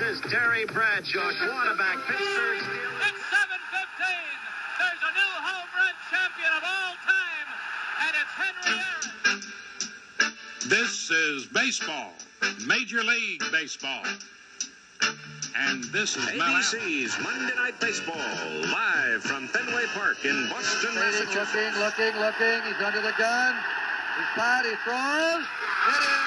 is Terry Bradshaw, quarterback, Pittsburgh Steelers. It's 7:15. There's a new home run champion of all time, and it's Henry Aaron. This is baseball, Major League Baseball. And this is ABC's Monday Night Baseball, live from Fenway Park in Boston, Massachusetts. Looking. He's under the gun. He's tied. He throws. It is.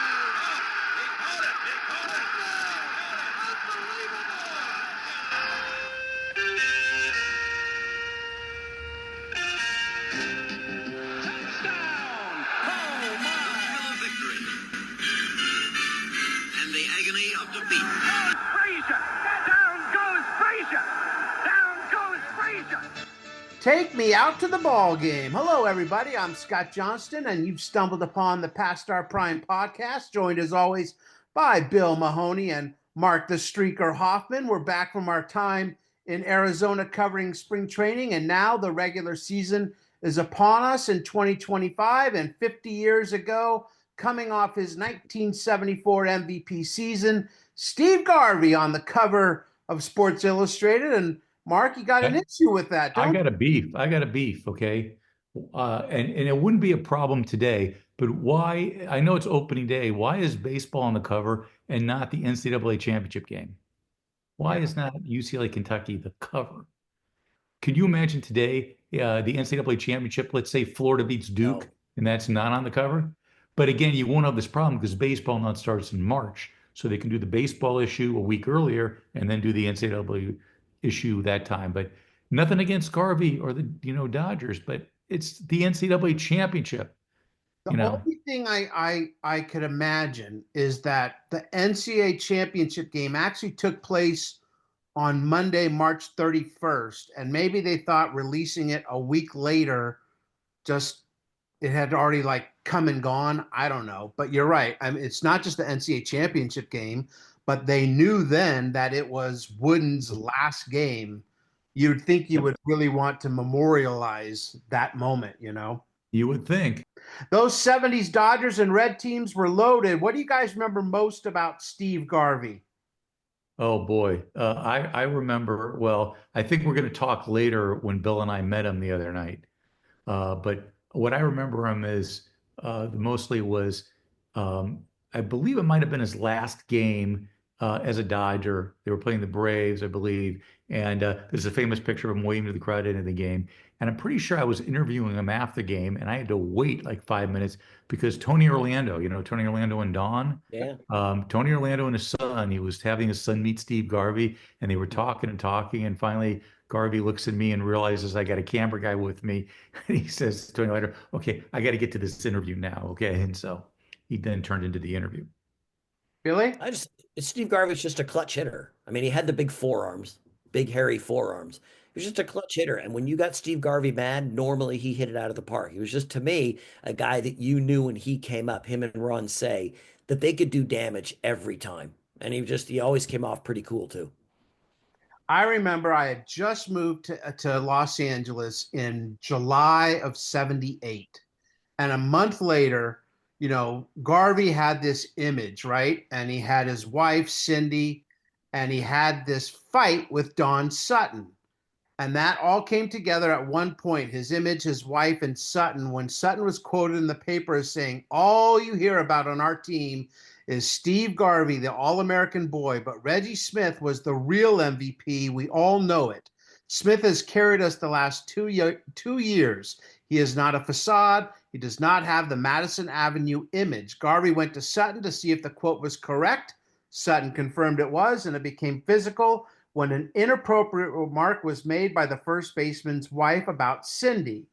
Take me out to the ball game. Hello, everybody. I'm Scott Johnston, and you've stumbled upon the Past Star Prime podcast, joined as always by Bill Mahoney and Mark the Streaker Hoffman. We're back from our time in Arizona covering spring training, and now the regular season is upon us in 2025. And 50 years ago, coming off his 1974 MVP season, Steve Garvey on the cover of Sports Illustrated. And Mark, you got an issue with that, don't you? I got a beef, okay? And it wouldn't be a problem today, but why, I know it's opening day, why is baseball on the cover and not the NCAA championship game? Why is not UCLA Kentucky the cover? Could you imagine today the NCAA championship, let's say Florida beats Duke, and that's not on the cover? But again, you won't have this problem because baseball not starts in March, so they can do the baseball issue a week earlier and then do the NCAA issue that time. But nothing against Garvey or the Dodgers, but it's the NCAA championship. The only thing I could imagine is that the NCAA championship game actually took place on Monday, March 31st, and maybe they thought releasing it a week later, it had already come and gone. I don't know, but you're right. I mean, it's not just the NCAA championship game, but they knew then that it was Wooden's last game. You'd think you would really want to memorialize that moment, You would think. Those 70s Dodgers and Red teams were loaded. What do you guys remember most about Steve Garvey? Oh, boy. I remember, well, I think we're going to talk later when Bill and I met him the other night. But what I remember him is mostly was, I believe it might have been his last game as a Dodger. They were playing the Braves, I believe. And there's a famous picture of him waving to the crowd into the game. And I'm pretty sure I was interviewing him after the game, and I had to wait 5 minutes because Tony Orlando, Tony Orlando and Don? Yeah. Tony Orlando and his son, he was having his son meet Steve Garvey, and they were talking. And finally, Garvey looks at me and realizes I got a camera guy with me. And he says to Tony Orlando, okay, I got to get to this interview now, okay? And so he then turned into the interview. Billy? Steve Garvey's just a clutch hitter. I mean, he had the big forearms, big hairy forearms. He was just a clutch hitter. And when you got Steve Garvey mad, normally he hit it out of the park. He was just, to me, a guy that you knew when he came up, him and Ron Say, that they could do damage every time. And he always came off pretty cool too. I remember I had just moved to Los Angeles in July of 78. And a month later, Garvey had this image, right? And he had his wife, Cindy, and he had this fight with Don Sutton. And that all came together at one point, his image, his wife, and Sutton, when Sutton was quoted in the paper as saying, all you hear about on our team is Steve Garvey, the All-American boy, but Reggie Smith was the real MVP. We all know it. Smith has carried us the last 2 years. He is not a facade. He does not have the Madison Avenue image. Garvey went to Sutton to see if the quote was correct. Sutton confirmed it was, and it became physical when an inappropriate remark was made by the first baseman's wife about Cindy.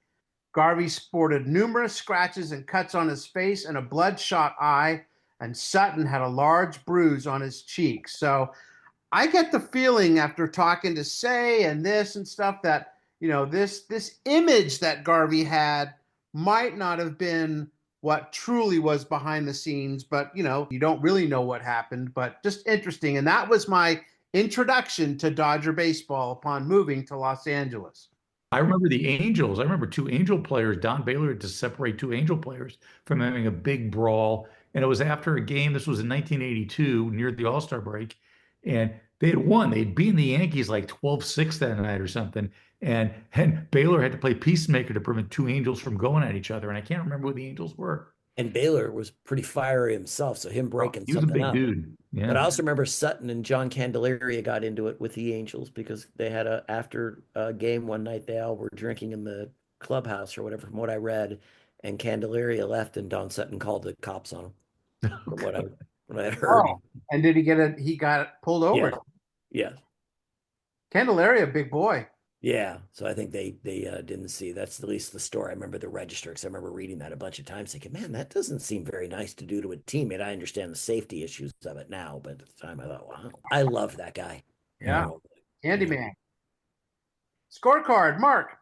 Garvey sported numerous scratches and cuts on his face and a bloodshot eye, and Sutton had a large bruise on his cheek. So I get the feeling after talking to Say and this and stuff that, this image that Garvey had might not have been what truly was behind the scenes, but, you don't really know what happened, but just interesting. And that was my introduction to Dodger baseball upon moving to Los Angeles. I remember the Angels. I remember two Angel players. Don Baylor had to separate two Angel players from having a big brawl. And it was after a game. This was in 1982, near the All-Star break. And They had won. They'd beaten the Yankees like 12-6 that night or something. And Baylor had to play peacemaker to prevent two Angels from going at each other. And I can't remember who the Angels were. And Baylor was pretty fiery himself, so him Oh, breaking he was a something big up. dude. But Yeah. I also remember Sutton and John Candelaria got into it with the Angels because they had a after a game one night. They all were drinking in the clubhouse or whatever, from what I read. And Candelaria left, and Don Sutton called the cops on him. From what I had heard. Oh, and did he get it? He got pulled over. Yeah, yeah, Candelaria, big boy. yeah. So I think they didn't see. That's at least the story. I remember the register because I remember reading that a bunch of times, thinking, "Man, that doesn't seem very nice to do to a teammate." I understand the safety issues of it now, but at the time I thought, "Wow, I loved that guy." Yeah. You know, Candyman. Scorecard, Mark.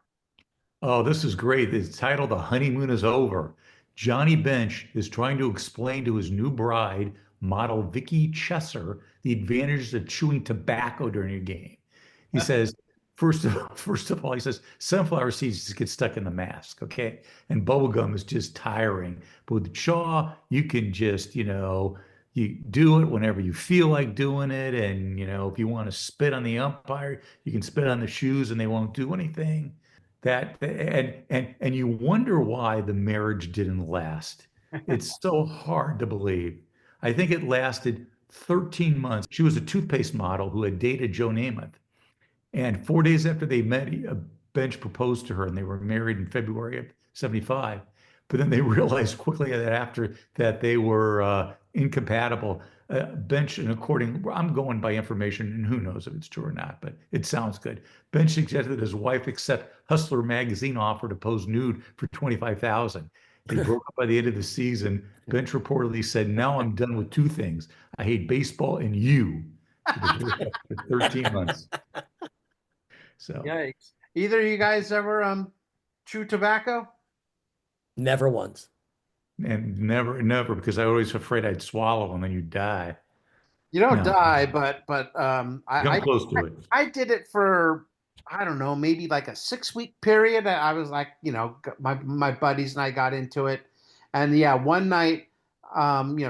Oh, this is great. It's titled The Honeymoon is Over. Johnny Bench is trying to explain to his new bride, model Vicky Chesser, the advantages of chewing tobacco during a game. He says, first of all, he says sunflower seeds just get stuck in the mask, okay? And bubble gum is just tiring. But with chaw, you can just, you do it whenever you feel like doing it. And, if you want to spit on the umpire, you can spit on the shoes and they won't do anything. And you wonder why the marriage didn't last. It's so hard to believe. I think it lasted 13 months. She was a toothpaste model who had dated Joe Namath. And 4 days after they met, Bench proposed to her, and they were married in February of '75. But then they realized quickly that after that they were incompatible. Bench, and I'm going by information, and who knows if it's true or not, but it sounds good. Bench suggested that his wife accept Hustler magazine offer to pose nude for $25,000. They broke up by the end of the season. Bench reportedly said, "Now I'm done with two things. I hate baseball and you." For 13 months. So Yikes. Either of you guys ever chew tobacco? never once. and never, because I was afraid I'd swallow them and you'd die. You don't No. die, but Come I close to it. I did it for, I don't know, maybe like a 6-week period. I was like, my buddies and I got into it, and yeah, one night,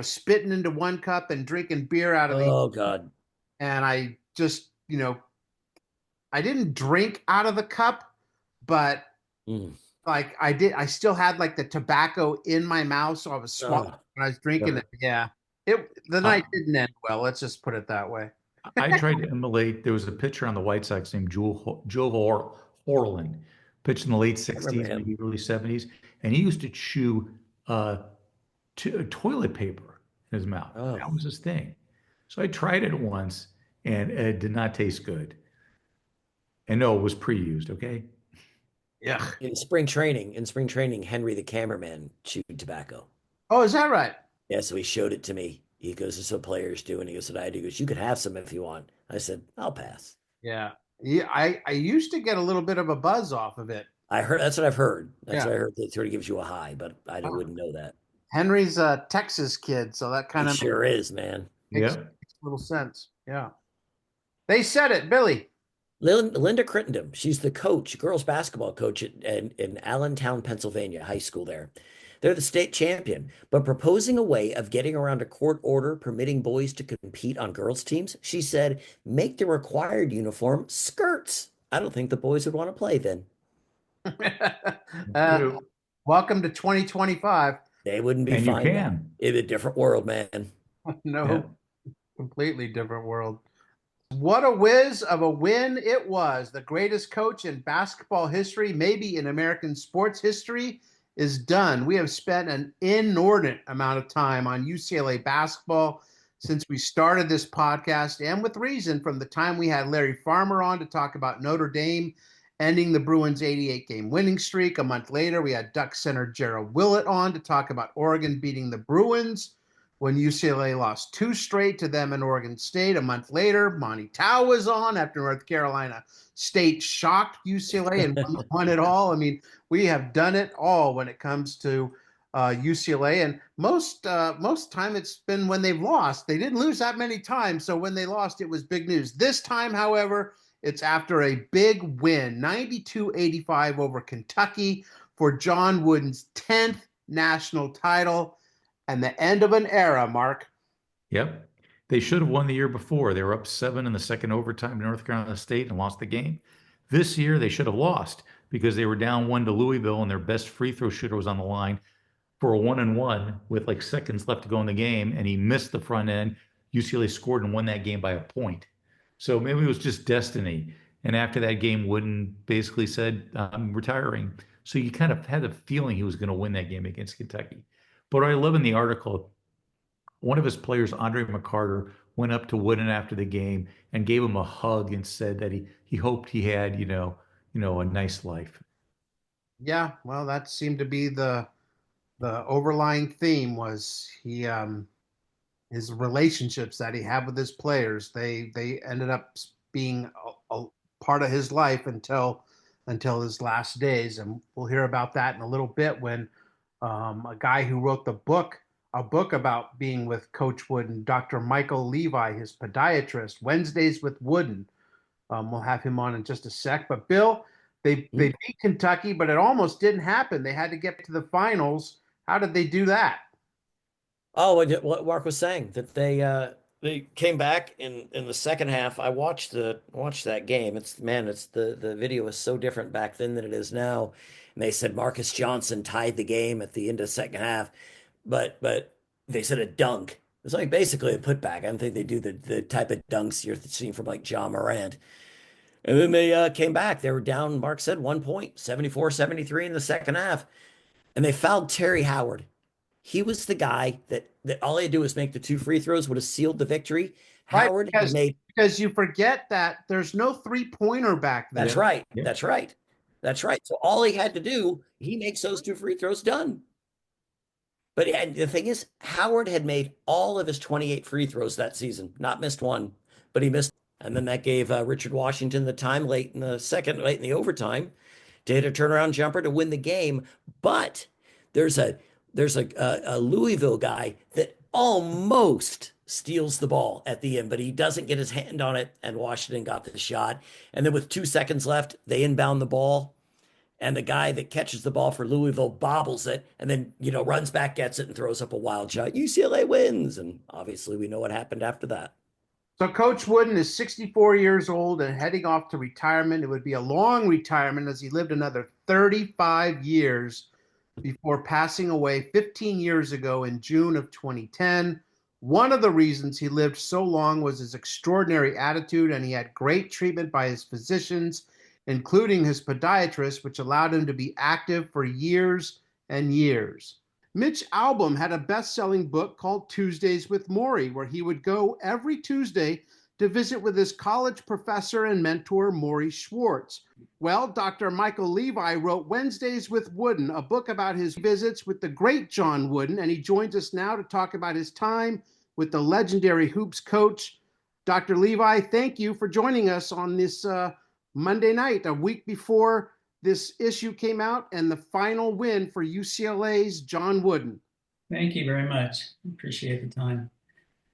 spitting into one cup and drinking beer out of the, Oh God. and I just, I didn't drink out of the cup, but Mm. like I still had like the tobacco in my mouth, so I was swallowing when I was drinking it. Yeah, the night didn't end well. Let's just put it that way. I tried to emulate. There was a pitcher on the White Sox named Joe Horland, pitched in the late I remember '60s, him. maybe early '70s, and he used to chew toilet paper in his mouth. Oh. That was his thing. So I tried it once, and it did not taste good. And no, it was pre-used. Okay. Yeah. In spring training, Henry the cameraman chewed tobacco. Oh, is that right? Yeah, so he showed it to me. He goes, "This is what players do," and he goes, "What I do?" He goes, "You could have some if you want." I said, "I'll pass." Yeah. Yeah. I used to get a little bit of a buzz off of it. I heard that's what I've heard. That's Yeah. what I heard. That sort of gives you a high, but I wouldn't know that. Henry's a Texas kid, so that kind It of sure is, man. makes Yeah. a little sense. Yeah. They said it, Billy. Linda Crittenden, she's the coach, girls basketball coach in Allentown, Pennsylvania, high school there. They're the state champion, but proposing a way of getting around a court order permitting boys to compete on girls' teams, she said, make the required uniform skirts. I don't think the boys would want to play then. Welcome to 2025. They wouldn't be And you fine. can. In a different world, man. No, Yeah. completely different world. What a whiz of a win it was. The greatest coach in basketball history, maybe in American sports history, is done. We have spent an inordinate amount of time on UCLA basketball since we started this podcast, and with reason, from the time we had Larry Farmer on to talk about Notre Dame ending the Bruins' 88-game winning streak. A month later, we had Duck center Gerald Willett on to talk about Oregon beating the Bruins when UCLA lost 2 straight to them in Oregon State. A month later, Monty Tao was on after North Carolina State shocked UCLA and won it all. I mean, we have done it all when it comes to UCLA, and most time it's been when they've lost. They didn't lose that many times, so when they lost, it was big news. This time, however, it's after a big win, 92-85 over Kentucky for John Wooden's 10th national title and the end of an era, Mark. Yep. They should have won the year before. They were up 7 in the second overtime to North Carolina State and lost the game. This year, they should have lost because they were down 1 to Louisville, and their best free throw shooter was on the line for a 1-and-1 with like seconds left to go in the game, and he missed the front end. UCLA scored and won that game by a point. So maybe it was just destiny. And after that game, Wooden basically said, I'm retiring. So you kind of had the feeling he was going to win that game against Kentucky. But what I love in the article, one of his players, Andre McCarter, went up to Wooden after the game and gave him a hug and said that he hoped he had, a nice life. Yeah, well, that seemed to be the overlying theme was his relationships that he had with his players. They ended up being a part of his life until his last days, and we'll hear about that in a little bit when a guy who wrote a book about being with Coach Wooden, Dr. Michael Levi, his podiatrist, Wednesdays with Wooden. We'll have him on in just a sec. But Bill, they beat Kentucky, but it almost didn't happen. They had to get to the finals. How did they do that? Oh, what Mark was saying, that they came back in the second half. I watched that game. It's the video is so different back then than it is now. And they said Marcus Johnson tied the game at the end of the second half, but they said a dunk. It's like basically a putback. I don't think they do the type of dunks you're seeing from like John Morant. And then they came back. They were down, Mark said, 1 point, 74-73 in the second half. And they fouled Terry Howard. He was the guy that all he had to do was make the 2 free throws, would have sealed the victory. Right, Howard because you forget that there's no 3-pointer back then. That's right. Yeah. That's right. That's right. So all he had to do, he makes those 2 free throws, done. But the thing is, Howard had made all of his 28 free throws that season, not missed one, but he missed. And then that gave Richard Washington the time late in the overtime to hit a turnaround jumper to win the game. But there's a Louisville guy that almost steals the ball at the end, but he doesn't get his hand on it, and Washington got the shot. And then with 2 seconds left, they inbound the ball, and the guy that catches the ball for Louisville bobbles it, and then runs back, gets it, and throws up a wild shot. UCLA wins, and obviously we know what happened after that. So Coach Wooden is 64 years old and heading off to retirement. It would be a long retirement as he lived another 35 years before passing away 15 years ago in June of 2010. One of the reasons he lived so long was his extraordinary attitude, and he had great treatment by his physicians, including his podiatrist, which allowed him to be active for years and years. Mitch Albom had a best-selling book called Tuesdays with Morrie, where he would go every Tuesday to visit with his college professor and mentor, Morrie Schwartz. Well, Dr. Michael Levi wrote Wednesdays with Wooden, a book about his visits with the great John Wooden, and he joins us now to talk about his time with the legendary hoops coach. Dr. Levi, thank you for joining us on this Monday night, a week before this issue came out and the final win for UCLA's John Wooden. Thank you very much. Appreciate the time.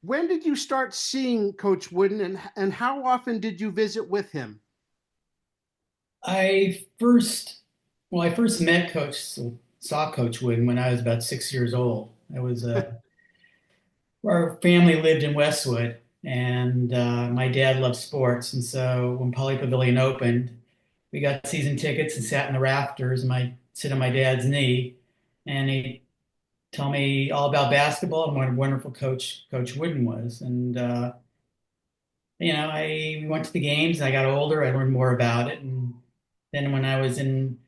When did you start seeing Coach Wooden, and how often did you visit with him? I first met saw Coach Wooden when I was about 6 years old. Our family lived in Westwood, and my dad loved sports. And so when Pauley Pavilion opened, we got season tickets and sat in the rafters, and I'd sit on my dad's knee, and he'd tell me all about basketball and what a wonderful Coach Wooden was. And, I went to the games, and I got older. I learned more about it. And then when I was in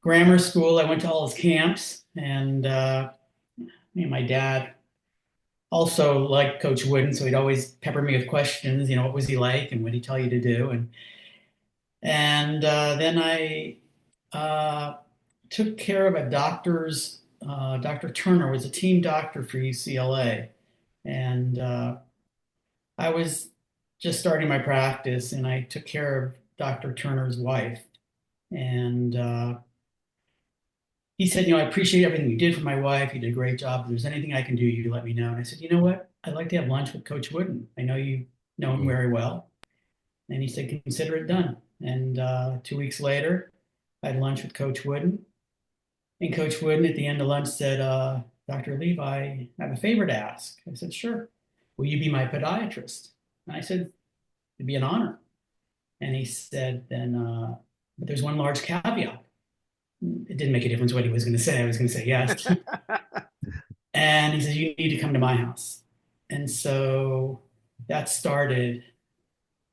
grammar school, I went to all his camps, and my dad also liked Coach Wooden, so he'd always pepper me with questions, what was he like and what did he tell you to do? And then I took care of a doctor's, Dr. Turner was a team doctor for UCLA. And I was just starting my practice, and I took care of Dr. Turner's wife. And he said, I appreciate everything you did for my wife. You did a great job. If there's anything I can do, you let me know. And I said, you know what? I'd like to have lunch with Coach Wooden. I know you know him very well. And he said, consider it done. And 2 weeks later, I had lunch with Coach Wooden. And Coach Wooden at the end of lunch said, Dr. Levi, I have a favor to ask. I said, sure. will you be my podiatrist? And I said, it'd be an honor. And he said, then, but there's one large caveat. It didn't make a difference what he was going to say. I was going to say yes. And he said, you need to come to my house. And so that started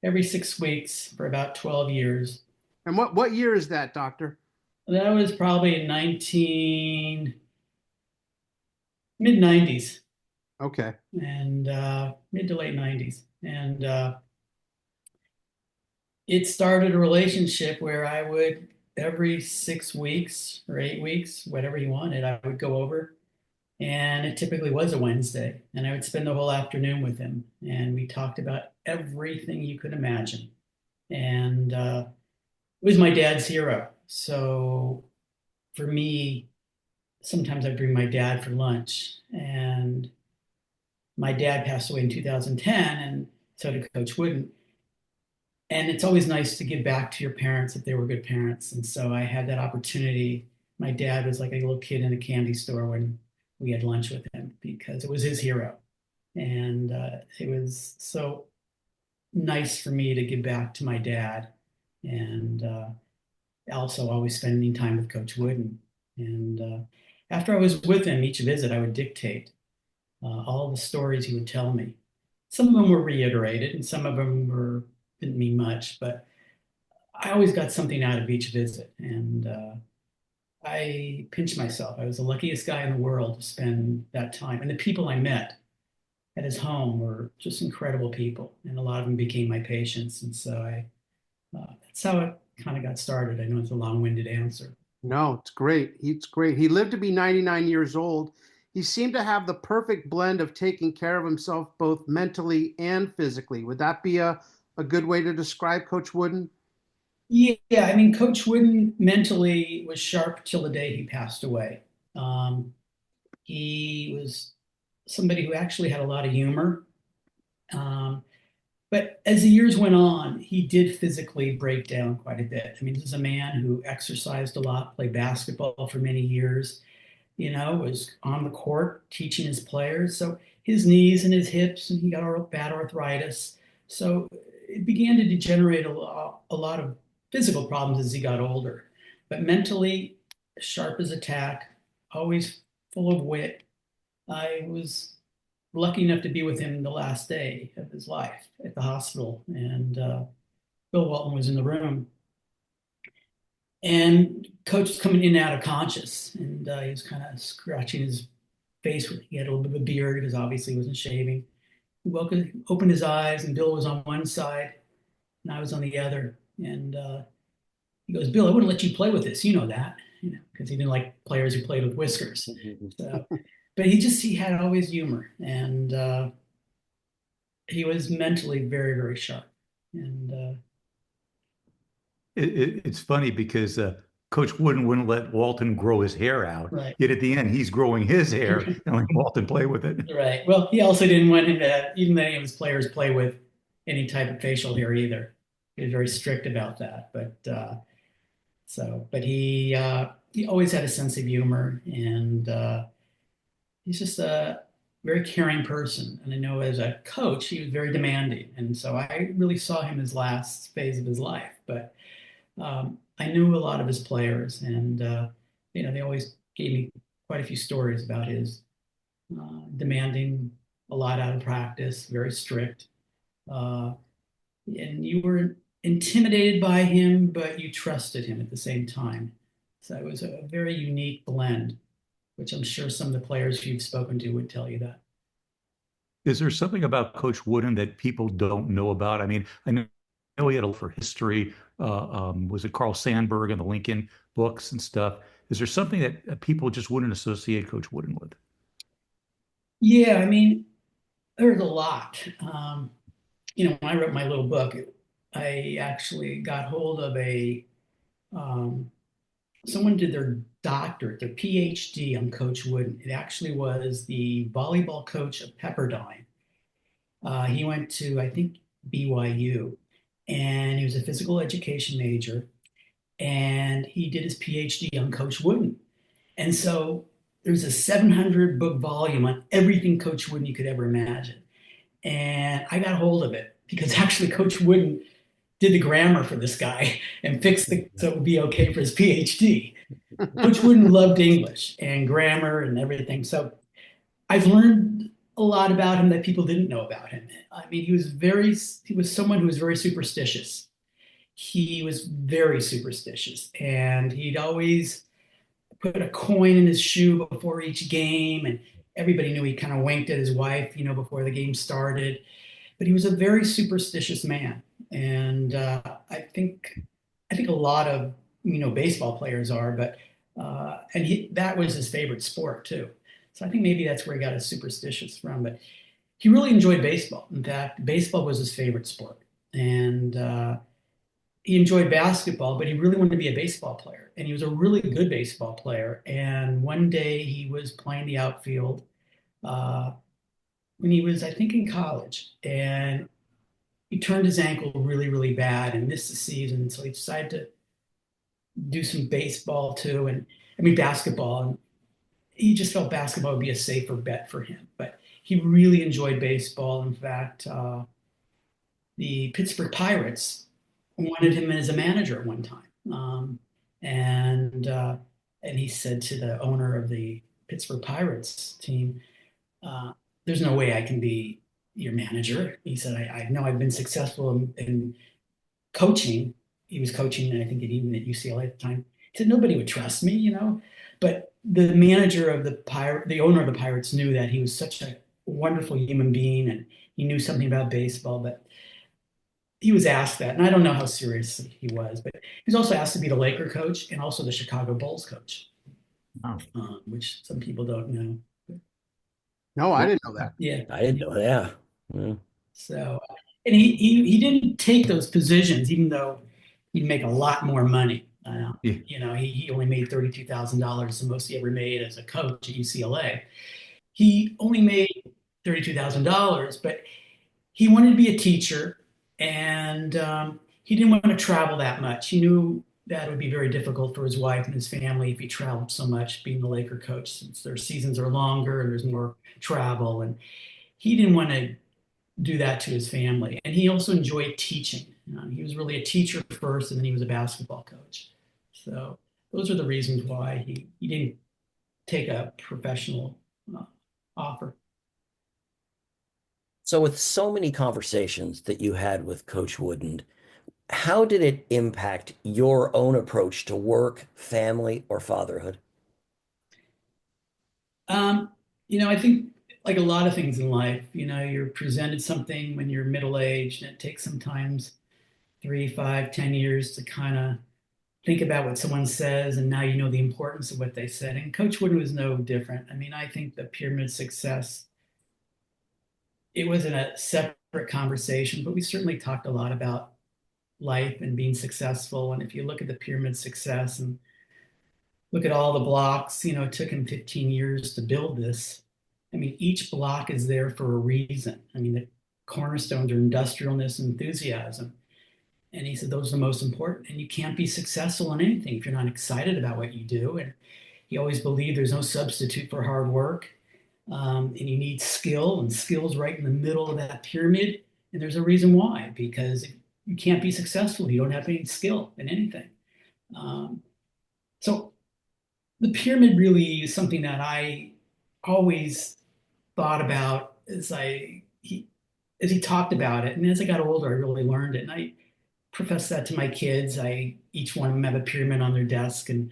every 6 weeks for about 12 years. And what year is that, doctor? That was probably in mid 90s. Okay. And mid to late 90s. And it started a relationship where I would, every 6 weeks or 8 weeks, whatever he wanted, I would go over. And it typically was a Wednesday. And I would spend the whole afternoon with him. And we talked about everything you could imagine. And it was my dad's hero. So for me, sometimes I'd bring my dad for lunch. And my dad passed away in 2010, and so did Coach Wooden. And it's always nice to give back to your parents if they were good parents. And so I had that opportunity. My dad was like a little kid in a candy store when we had lunch with him because it was his hero. And it was so nice for me to give back to my dad. And also always spending time with Coach Wooden. And after I was with him, each visit, I would dictate all the stories he would tell me. Some of them were reiterated and some of them didn't mean much, but I always got something out of each visit. And I pinched myself. I was the luckiest guy in the world to spend that time. And the people I met at his home were just incredible people. And a lot of them became my patients. And so that's how it kind of got started. I know it's a long-winded answer. No, it's great. It's great. He lived to be 99 years old. He seemed to have the perfect blend of taking care of himself both mentally and physically. Would that be a good way to describe Coach Wooden? Yeah, I mean, Coach Wooden mentally was sharp till the day he passed away. He was somebody who actually had a lot of humor. But as the years went on, he did physically break down quite a bit. I mean, this is a man who exercised a lot, played basketball for many years, was on the court teaching his players. So his knees and his hips, and he got bad arthritis. So it began to degenerate a lot of physical problems as he got older. But mentally, sharp as a tack, always full of wit. I was lucky enough to be with him the last day of his life at the hospital. And Bill Walton was in the room. And Coach was coming in and out of conscious. And he was kind of scratching his face. He had a little bit of a beard because obviously he wasn't shaving. He opened his eyes, and Bill was on one side, and I was on the other. And he goes, Bill, I wouldn't let you play with this. You know that, because he didn't like players who played with whiskers. So, but he had always humor, and he was mentally very, very sharp. And it's funny because Coach Wooden wouldn't let Walton grow his hair out. Right. Yet at the end, he's growing his hair and letting Walton play with it. Right. Well, he also didn't want him to, even any of his players, play with any type of facial hair either. He was very strict about that. But he always had a sense of humor, and he's just a very caring person. And I know as a coach, he was very demanding. And so I really saw him his last phase of his life. But I knew a lot of his players, and they always gave me quite a few stories about his demanding a lot out of practice, very strict. And you were intimidated by him, but you trusted him at the same time. So it was a very unique blend, which I'm sure some of the players you've spoken to would tell you that. Is there something about Coach Wooden that people don't know about? I mean, I know he had a lot for history. Was it Carl Sandburg and the Lincoln books and stuff? Is there something that people just wouldn't associate Coach Wooden with? Yeah, I mean, there's a lot. When I wrote my little book, I actually got hold of someone did their doctorate, their PhD on Coach Wooden. It actually was the volleyball coach of Pepperdine. He went to, I think, BYU, and he was a physical education major, and he did his PhD on Coach Wooden. And so there's a 700 book volume on everything Coach Wooden you could ever imagine. And I got a hold of it because actually Coach Wooden did the grammar for this guy and fixed it so it would be okay for his PhD. Coach Wooden loved English and grammar and everything. So I've learned a lot about him that people didn't know about him. I mean, he was someone who was very superstitious. He was very superstitious, and he'd always put a coin in his shoe before each game, and everybody knew he kind of winked at his wife, before the game started. But he was a very superstitious man, and I think a lot of baseball players are, but and that was his favorite sport too. So I think maybe that's where he got his superstitious from. But he really enjoyed baseball. In fact, baseball was his favorite sport, and he enjoyed basketball, but he really wanted to be a baseball player. And he was a really good baseball player. And one day he was playing the outfield uh, when he was, I think, in college. And he turned his ankle really, really bad and missed the season. So he decided to do some baseball too. And I mean, basketball. And he just felt basketball would be a safer bet for him. But he really enjoyed baseball. In fact, the Pittsburgh Pirates wanted him as a manager at one time. And he said to the owner of the Pittsburgh Pirates team, uh, "There's no way I can be your manager." He said, "I know I've been successful in coaching." He was coaching, I think, even at UCLA at the time. He said, "Nobody would trust me." But the manager of the owner of the Pirates knew that he was such a wonderful human being, and he knew something about baseball. But he was asked that, and I don't know how serious he was, but he was also asked to be the Laker coach and also the Chicago Bulls coach, Wow. which some people don't know. No, I didn't know that. Yeah. I didn't know. Yeah. So, and he didn't take those positions, even though he'd make a lot more money. Yeah. He only made $32,000, the most he ever made as a coach at UCLA. He only made $32,000, but he wanted to be a teacher, and he didn't want to travel that much. He knew that would be very difficult for his wife and his family if he traveled so much, being the Laker coach, since their seasons are longer and there's more travel. And he didn't want to do that to his family. And he also enjoyed teaching. He was really a teacher first, and then he was a basketball coach. So those are the reasons why he didn't take a professional offer. So, with so many conversations that you had with Coach Wooden, how did it impact your own approach to work, family, or fatherhood? Um, I think like a lot of things in life, you're presented something when you're middle aged, and it takes sometimes 3, 5, 10 years to kind of think about what someone says, and now you know the importance of what they said. And Coach Wood was no different. I mean, I think the pyramid success, it wasn't a separate conversation, but we certainly talked a lot about life and being successful. And if you look at the pyramid success and look at all the blocks, it took him 15 years to build this. I mean, each block is there for a reason. I mean, the cornerstones are industrialness and enthusiasm. And he said those are the most important. And you can't be successful in anything if you're not excited about what you do. And he always believed there's no substitute for hard work. And you need skill, and skill's right in the middle of that pyramid. And there's a reason why, because you can't be successful if you don't have any skill in anything. So the pyramid really is something that I always thought about as he talked about it. And as I got older, I really learned it. And I profess that to my kids. Each one of them have a pyramid on their desk, and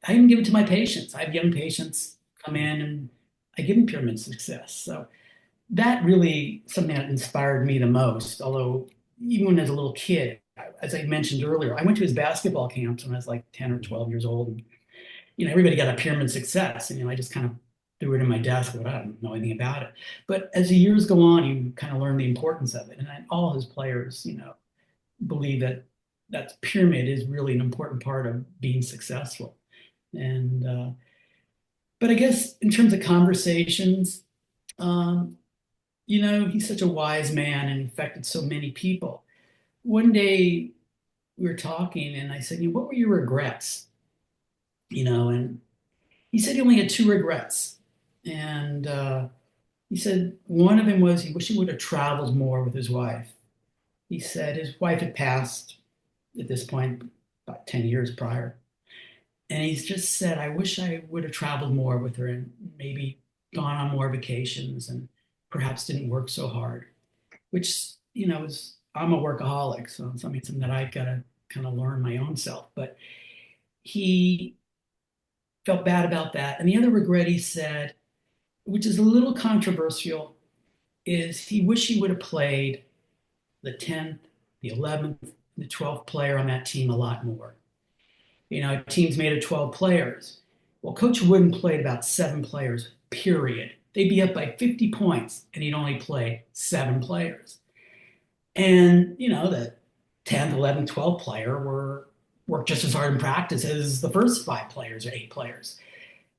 I even give it to my patients. I have young patients come in, and I give them pyramid success. So that really something that inspired me the most. Although even when I was a little kid, as I mentioned earlier, I went to his basketball camps when I was like 10 or 12 years old. And, everybody got a pyramid success. And, I just kind of threw it in my desk, but I don't know anything about it. But as the years go on, you kind of learn the importance of it. And all his players, believe that pyramid is really an important part of being successful. And, but I guess in terms of conversations, he's such a wise man and affected so many people. One day we were talking, and I said, "What were your regrets?" And he said he only had 2 regrets. And He said one of them was he wished he would have traveled more with his wife. He said his wife had passed at this point about 10 years prior. And he's just said, I wish I would have traveled more with her and maybe gone on more vacations and perhaps didn't work so hard, which, is, I'm a workaholic. So it's something that I got to kind of learn my own self. But he felt bad about that. And the other regret he said, which is a little controversial, is he wished he would have played the 10th, the 11th, the 12th player on that team a lot more. Teams made of 12 players. Well, Coach Wooden played about 7 players, period. They'd be up by 50 points, and he'd only play 7 players. And, the 10th, 11th, 12th player worked just as hard in practice as the first 5 players or 8 players.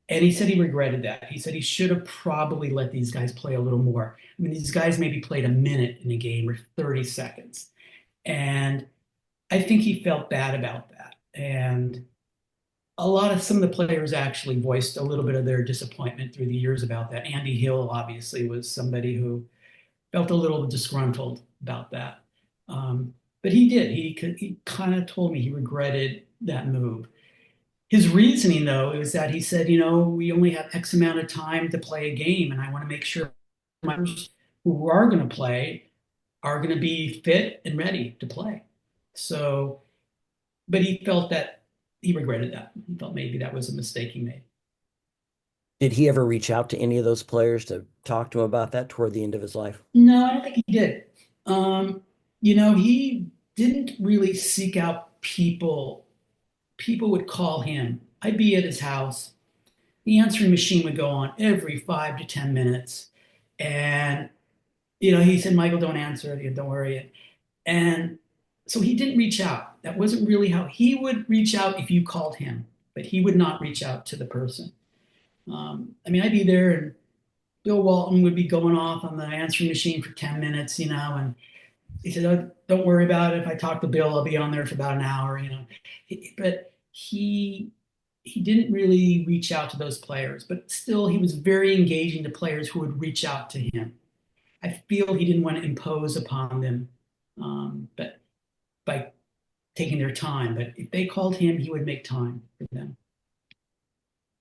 And he said he regretted that. He said he should have probably let these guys play a little more. I mean, these guys maybe played a minute in a game or 30 seconds. And I think he felt bad about that. And some of the players actually voiced a little bit of their disappointment through the years about that. Andy Hill obviously was somebody who felt a little disgruntled about that. But he did. He kind of told me he regretted that move. His reasoning, though, is that he said, we only have X amount of time to play a game, and I want to make sure players who are going to play are going to be fit and ready to play. So, but he felt that he regretted that. He felt maybe that was a mistake he made. Did he ever reach out to any of those players to talk to him about that toward the end of his life? No, I don't think he did. He didn't really seek out people. People would call him. I'd be at his house. The answering machine would go on every 5 to 10 minutes. And, he said, Michael, don't answer it. Don't worry. And so he didn't reach out. That wasn't really how he would reach out if you called him, but he would not reach out to the person. I'd be there and Bill Walton would be going off on the answering machine for 10 minutes, and he said, oh, don't worry about it. If I talk to Bill, I'll be on there for about an hour, But he didn't really reach out to those players, but still he was very engaging to players who would reach out to him. I feel he didn't want to impose upon them, but by taking their time. But if they called him, he would make time for them.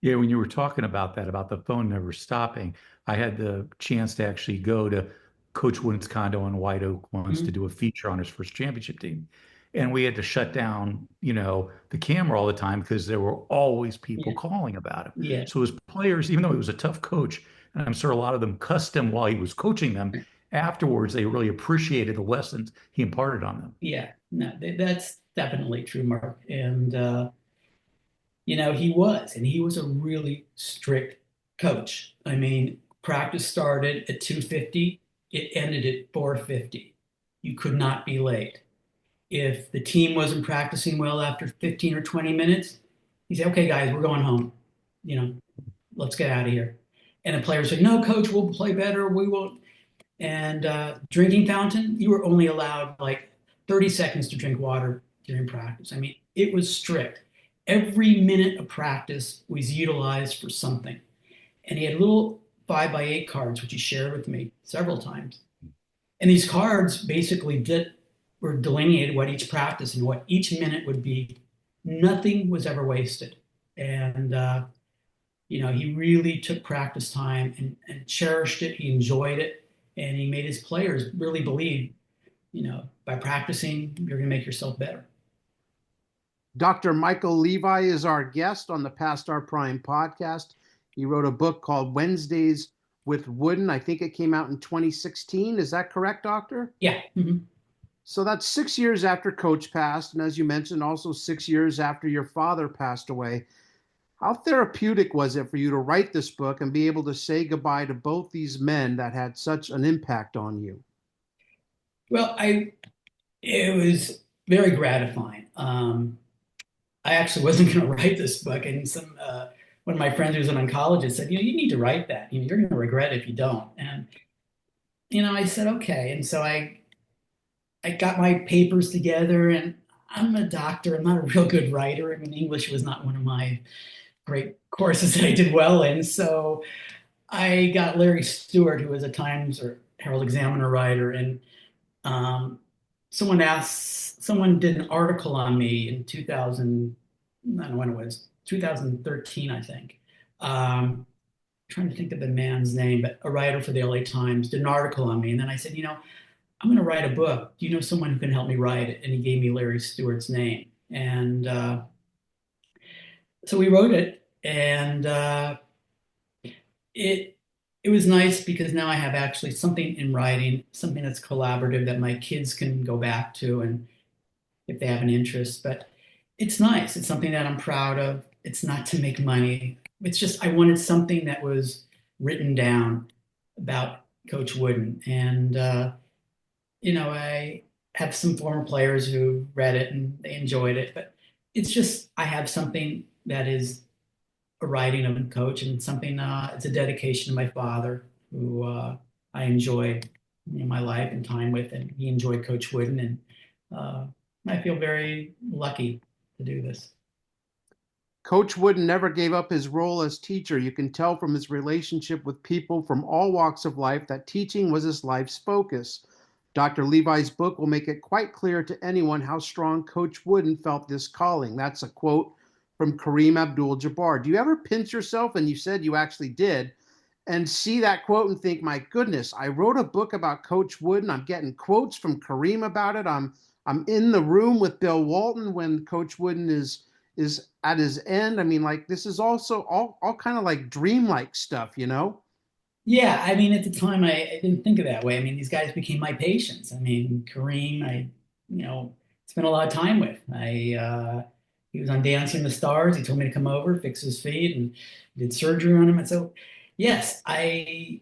Yeah, when you were talking about that, about the phone never stopping, I had the chance to actually go to Coach Wooden's condo in White Oak once to do a feature on his first championship team. And we had to shut down, the camera all the time because there were always people calling about him. Yeah. So his players, even though he was a tough coach, and I'm sure a lot of them cussed him while he was coaching them, afterwards they really appreciated the lessons he imparted on them. Yeah, no, that's definitely true, Mark. And, he was a really strict coach. Practice started at 2:50. It ended at 4:50. You could not be late. If the team wasn't practicing well after 15 or 20 minutes, he said, okay, guys, we're going home. Let's get out of here. And the players said, no, coach, we'll play better. We won't. And drinking fountain, you were only allowed like 30 seconds to drink water during practice. It was strict. Every minute of practice was utilized for something. And he had little 5x8 cards, which he shared with me several times. And these cards basically were delineated what each practice and what each minute would be. Nothing was ever wasted. And, he really took practice time and cherished it. He enjoyed it. And he made his players really believe, by practicing, you're going to make yourself better. Dr. Michael Levi is our guest on the Past Our Prime podcast. He wrote a book called Wednesdays with Wooden. I think it came out in 2016. Is that correct, Doctor? Yeah. Mm-hmm. So that's 6 years after Coach passed, and as you mentioned, also 6 years after your father passed away. How therapeutic was it for you to write this book and be able to say goodbye to both these men that had such an impact on you? Well, it was very gratifying. I actually wasn't going to write this book, and one of my friends who's an oncologist said, you need to write that. You're going to regret it if you don't. And, I said, okay. And so I got my papers together, and I'm a doctor. I'm not a real good writer. English was not one of my great courses that I did well in. So I got Larry Stewart, who was a Times or Herald Examiner writer, and um, someone did an article on me in 2000, I don't know when it was, 2013, I think. Trying to think of the man's name, but a writer for the LA Times did an article on me. And then I said, I'm going to write a book. Do you know someone who can help me write it? And he gave me Larry Stewart's name. And so we wrote it. And it it was nice because now I have actually something in writing, something that's collaborative that my kids can go back to and if they have an interest. But it's nice. It's something that I'm proud of. It's not to make money. It's just I wanted something that was written down about Coach Wooden. And I have some former players who read it and they enjoyed it, but it's just I have something that is a writing of a coach and something it's a dedication to my father who I enjoyed my life and time with, and he enjoyed Coach Wooden, and I feel very lucky to do this. Coach Wooden never gave up his role as teacher. You can tell from his relationship with people from all walks of life that teaching was his life's focus. Dr. Levi's book will make it quite clear to anyone how strong Coach Wooden felt this calling. That's a quote from Kareem Abdul-Jabbar. Do you ever pinch yourself, and you said you actually did, and see that quote and think, my goodness, I wrote a book about Coach Wooden. I'm getting quotes from Kareem about it. I'm in the room with Bill Walton when Coach Wooden is at his end. I mean, like, this is also all kind of like dreamlike stuff. Yeah, I mean, at the time, I didn't think of that way. I mean, these guys became my patients. I mean, Kareem, spent a lot of time with. He was on Dancing with the Stars. He told me to come over, fix his feet, and did surgery on him. And so, yes, I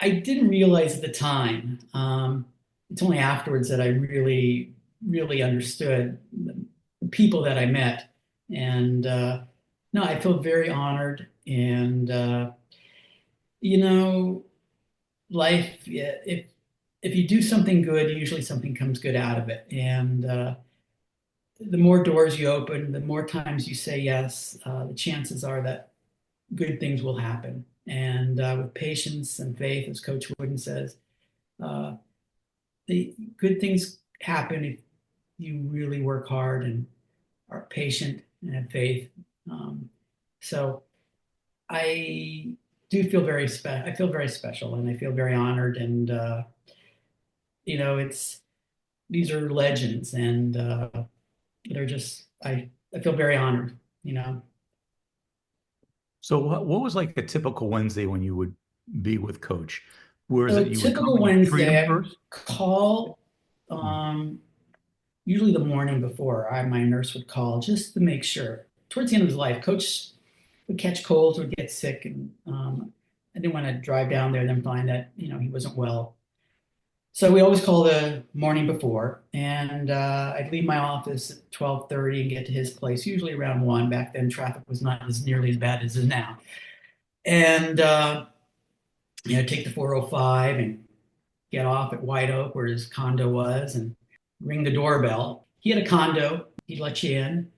didn't realize at the time. It's only afterwards that I really, really understood the people that I met. And no, I feel very honored. And life, yeah, if you do something good, usually something comes good out of it. And the more doors you open, the more times you say yes, the chances are that good things will happen. And with patience and faith, as Coach Wooden says, uh, the good things happen if you really work hard and are patient and have faith. So I do feel very special. I feel very special, and I feel very honored. And it's these are legends, and they're just I feel very honored. So what was like a typical Wednesday when you would be with Coach? Where is So it you would come typical and you treat him Wednesday, I first? call usually the morning before. My nurse would call just to make sure. Towards the end of his life, Coach would catch colds, would get sick, and I didn't want to drive down there and then find that he wasn't well. So we always call the morning before, and I'd leave my office at 12:30 and get to his place usually around 1. Back then, traffic was not as nearly as bad as it is now, and take the 405 and get off at White Oak where his condo was, and ring the doorbell. He had a condo; he'd let you in.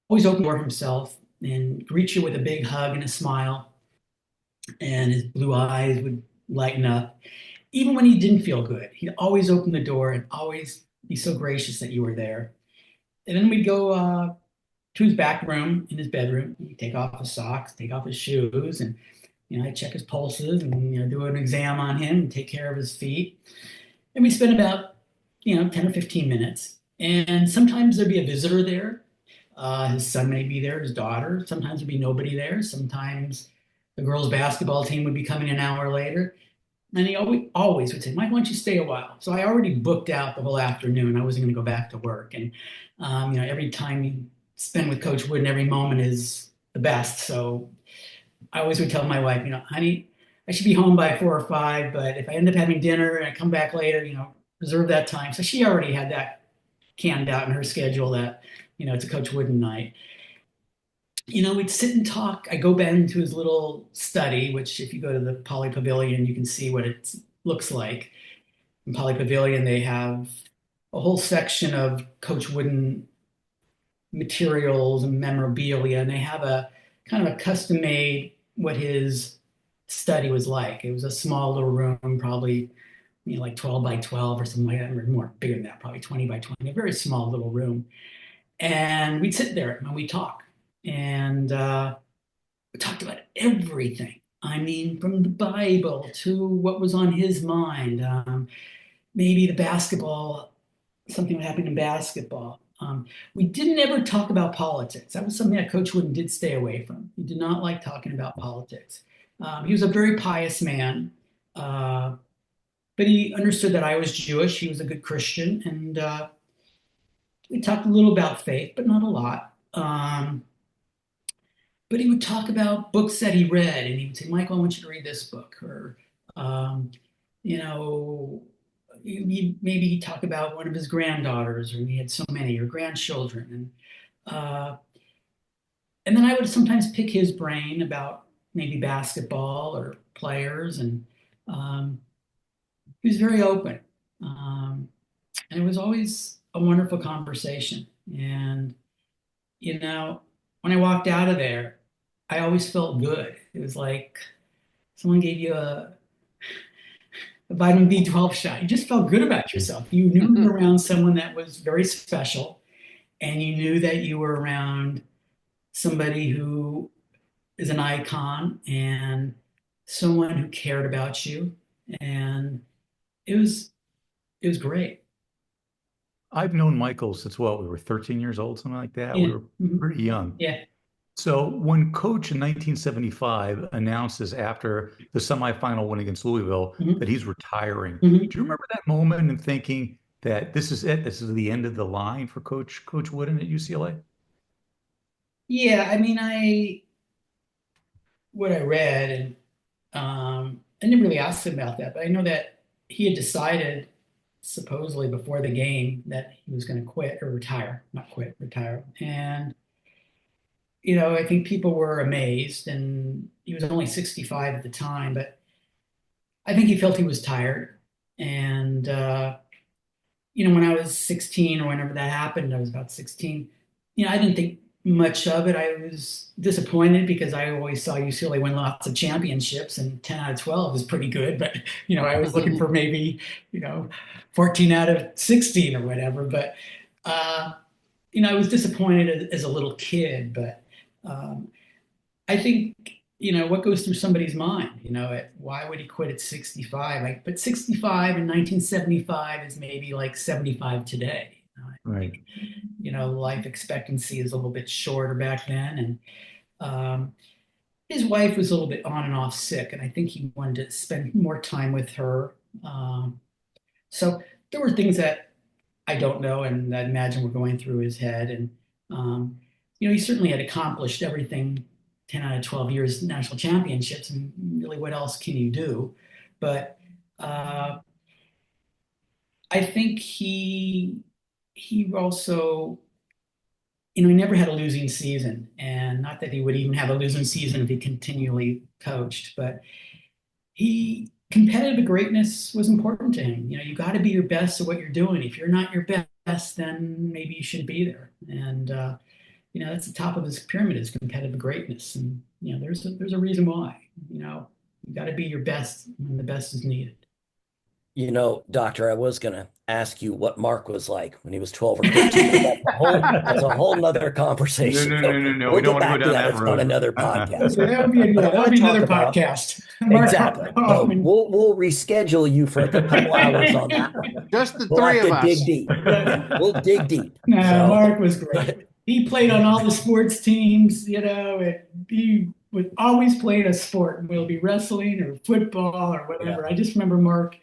Always open the door himself and greet you with a big hug and a smile, and his blue eyes would lighten up. Even when he didn't feel good, he'd always open the door and always be so gracious that you were there. And then we'd go to his back room in his bedroom. He'd take off his socks, take off his shoes, and I'd check his pulses and do an exam on him and take care of his feet. And we spend about 10 or 15 minutes. And sometimes there'd be a visitor there. His son may be there, his daughter. Sometimes there'd be nobody there. Sometimes the girls' basketball team would be coming an hour later. And he always would say, Mike, why don't you stay a while? So I already booked out the whole afternoon. I wasn't going to go back to work. And, every time you spend with Coach Wooden, every moment is the best. So I always would tell my wife, honey, I should be home by 4 or 5. But if I end up having dinner and I come back later, reserve that time. So she already had that canned out in her schedule that, it's a Coach Wooden night. We'd sit and talk. I go back into his little study, which if you go to the Poly Pavilion, you can see what it looks like. In Poly Pavilion, they have a whole section of Coach Wooden materials and memorabilia, and they have a kind of a custom made what his study was like. It was a small little room, probably like 12 by 12 or something like that, or more bigger than that, probably 20 by 20, a very small little room. And we'd sit there and we'd talk. And we talked about everything. I mean, from the Bible to what was on his mind, maybe the basketball, something that happened in basketball. We didn't ever talk about politics. That was something that Coach Wooden did stay away from. He did not like talking about politics. He was a very pious man, but he understood that I was Jewish. He was a good Christian, and we talked a little about faith, but not a lot. But he would talk about books that he read, and he would say, "Michael, I want you to read this book," or you know, maybe he'd talk about one of his granddaughters, or he had so many, or grandchildren, and then I would sometimes pick his brain about maybe basketball or players, and he was very open, and it was always a wonderful conversation. And when I walked out of there, I always felt good. It was like someone gave you a vitamin B12 shot. You just felt good about yourself. You knew you were around someone that was very special, and you knew that you were around somebody who is an icon and someone who cared about you. And it was great. I've known Michael since we were 13 years old, something like that. Yeah. We were pretty young. Yeah. So when Coach in 1975 announces after the semifinal win against Louisville that he's retiring, do you remember that moment and thinking that this is it? This is the end of the line for Coach Wooden at UCLA? Yeah, I mean, what I read, and I never really asked him about that, but I know that he had decided, supposedly before the game, that he was going to quit or retire, not quit, retire. And I think people were amazed, and he was only 65 at the time, but I think he felt he was tired. And when I was 16 or whenever that happened, I was about 16. I didn't think much of it. I was disappointed because I always saw UCLA win lots of championships, and 10 out of 12 is pretty good. But I was looking for maybe 14 out of 16 or whatever. But I was disappointed as a little kid. But I think what goes through somebody's mind. Why would he quit at 65? But 65 in 1975 is maybe like 75 today. Right. Life expectancy is a little bit shorter back then, and his wife was a little bit on and off sick, and I think he wanted to spend more time with her. So there were things that I don't know, and I imagine were going through his head. And he certainly had accomplished everything. 10 out of 12 years national championships, and really, what else can you do? But I think he also, he never had a losing season, and not that he would even have a losing season if he continually coached, but competitive greatness was important to him. You got to be your best at what you're doing. If you're not your best, then maybe you shouldn't be there. And that's the top of his pyramid, is competitive greatness. And there's a reason why. You got to be your best when the best is needed. Doctor, I was going to ask you what Mark was like when he was 12 or 13. That's a whole nother conversation. No. We'll We don't get want to back go to down that that road. on another podcast. That would be another podcast. Exactly. So we'll reschedule you for a couple hours on that one. Just the We'll three have of to us. dig deep. We'll dig deep. No, So- Mark was great. He played on all the sports teams, and he would always play a sport, whether it be wrestling or football or whatever. Yeah. I just remember Mark,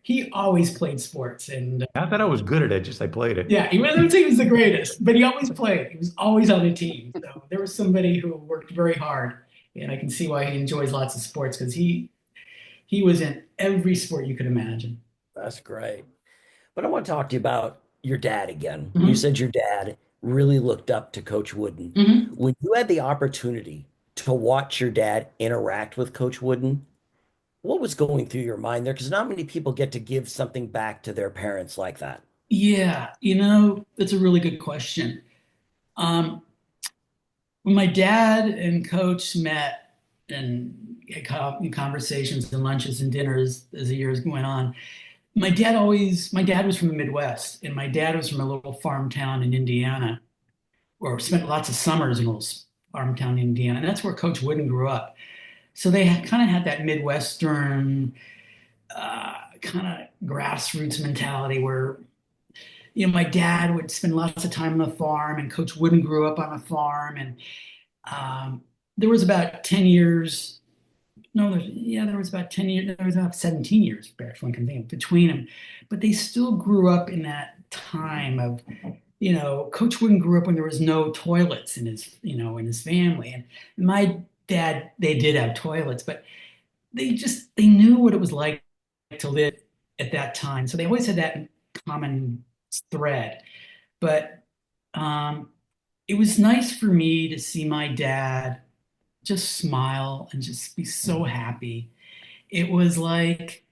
he always played sports. And Not that I was good at it, just I played it. yeah, he wasn't he was the greatest, but he always played. He was always on a team. So there was somebody who worked very hard, and I can see why he enjoys lots of sports, because he was in every sport you could imagine. That's great. But I want to talk to you about your dad again. Mhm. You said your dad really looked up to Coach Wooden. Mhm. When you had the opportunity to watch your dad interact with Coach Wooden, what was going through your mind there? Because not many people get to give something back to their parents like that. Yeah, that's a really good question. When my dad and Coach met, and conversations and lunches and dinners as the years went on. My dad was from the Midwest, and my dad was from a little farm town in Indiana, or spent lots of summers in a little farm town in Indiana. And that's where Coach Wooden grew up. So they kind of had that Midwestern kind of grassroots mentality where, my dad would spend lots of time on the farm, and Coach Wooden grew up on a farm. And there was about 10 years. No, there was about 10 years. There was about 17 years, actually, between them. But they still grew up in that time of, Coach Wooden grew up when there was no toilets in his family. And my dad, they did have toilets, but they knew what it was like to live at that time. So they always had that common thread. But it was nice for me to see my dad just smile and just be so happy. It was like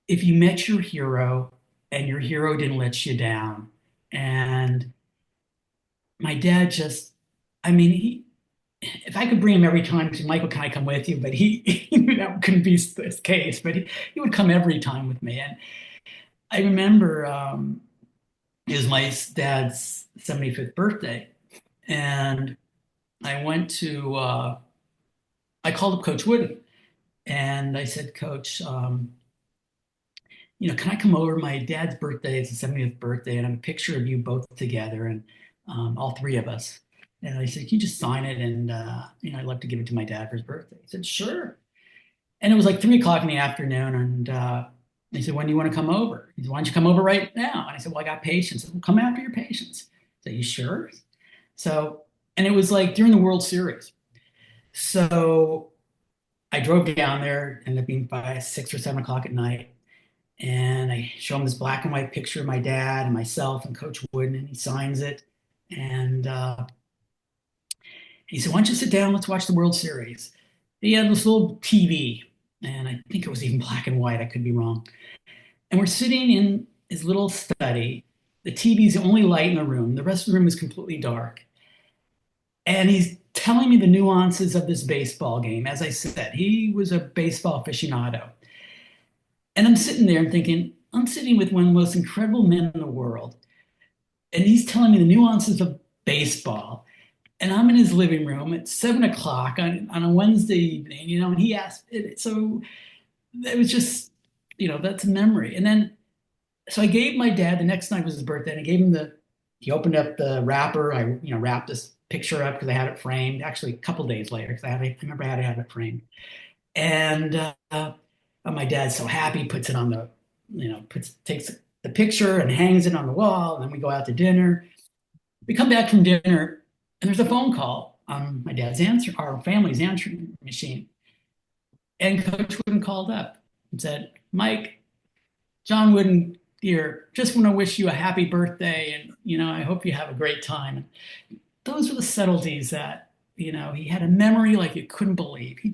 if you met your hero and your hero didn't let you down. And my dad just, if I could bring him every time to Michael, can I come with you? But he knew that couldn't be the case, but he would come every time with me. And I remember it was my dad's 75th birthday. And I went to, I called up Coach Wooden and I said, Coach, can I come over? My dad's birthday, it's his 70th birthday, and I have a picture of you both together and all three of us. And I said, can you just sign it? And, I'd love to give it to my dad for his birthday. He said, sure. And it was like 3 o'clock in the afternoon. And he said, when do you want to come over? He said, why don't you come over right now? And I said, well, I got patients. I said, well, come after your patients. I said, you sure? So, and it was like during the World Series. So I drove down there, ended up being by 6 or 7 o'clock at night. And I show him this black and white picture of my dad and myself and Coach Wooden, and he signs it. And he said, why don't you sit down? Let's watch the World Series. He had this little TV, and I think it was even black and white. I could be wrong. And we're sitting in his little study. The TV's the only light in the room. The rest of the room is completely dark. And he's telling me the nuances of this baseball game. As I said, he was a baseball aficionado. And I'm sitting there and thinking, I'm sitting with one of the most incredible men in the world. And he's telling me the nuances of baseball. And I'm in his living room at 7 o'clock on a Wednesday evening, and he asked, so it was just, that's a memory. And then, so I gave my dad, the next night was his birthday, and I gave him he opened up the wrapper. I, wrapped this picture up because I had it framed, actually a couple days later, because I remember I had to have it framed. And my dad's so happy, puts it on takes the picture and hangs it on the wall. And then we go out to dinner. We come back from dinner, and there's a phone call on my dad's our family's answering machine. And Coach Wooden called up and said, Mike, John Wooden here, just want to wish you a happy birthday. And, I hope you have a great time. And those were the subtleties that, he had a memory like you couldn't believe. He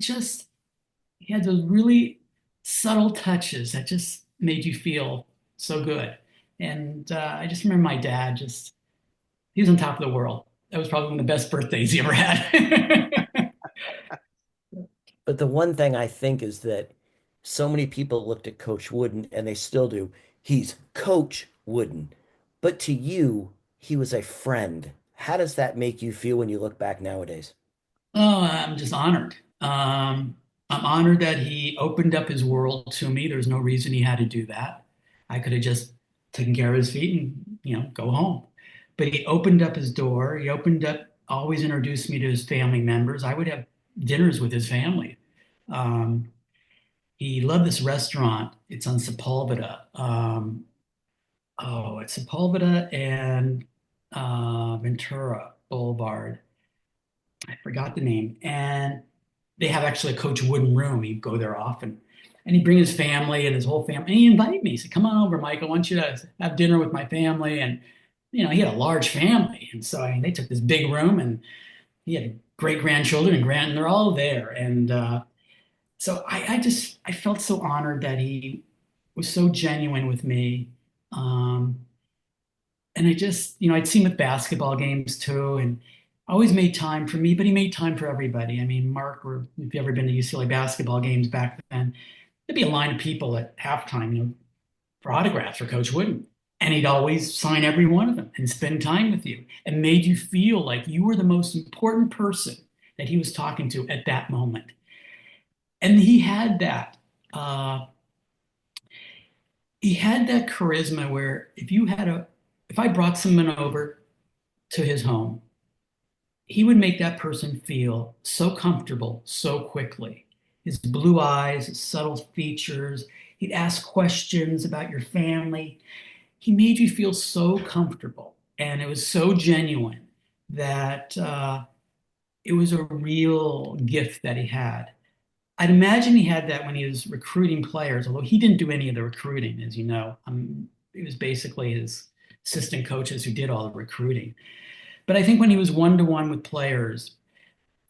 had those really subtle touches that just made you feel so good. And I just remember my dad he was on top of the world. That was probably one of the best birthdays he ever had. But the one thing I think is that so many people looked at Coach Wooden, and they still do. He's Coach Wooden. But to you, he was a friend. How does that make you feel when you look back nowadays? Oh, I'm just honored. I'm honored that he opened up his world to me. There's no reason he had to do that. I could have just taken care of his feet and, go home. But he opened up his door. He always introduced me to his family members. I would have dinners with his family. He loved this restaurant. It's on Sepulveda. It's Sepulveda and Ventura Boulevard. I forgot the name. And they have actually a Coach Wooden room. He'd go there often. And he'd bring his family and his whole family. And he invited me. He said, come on over, Mike. I want you to have dinner with my family. And he had a large family. And so they took this big room, and he had great grandchildren and they're all there. And so I felt so honored that he was so genuine with me. And I'd seen him at basketball games too. And always made time for me, but he made time for everybody. I mean, Mark, or if you ever been to UCLA basketball games back then, there'd be a line of people at halftime, for autographs for Coach Wooden. And he'd always sign every one of them and spend time with you and made you feel like you were the most important person that he was talking to at that moment. And uh, he had that charisma where if I brought someone over to his home, he would make that person feel so comfortable so quickly. His blue eyes, his subtle features, he'd ask questions about your family. He made you feel so comfortable. And it was so genuine that it was a real gift that he had. I'd imagine he had that when he was recruiting players, although he didn't do any of the recruiting, as you know. It was basically his assistant coaches who did all the recruiting. But I think when he was one to one with players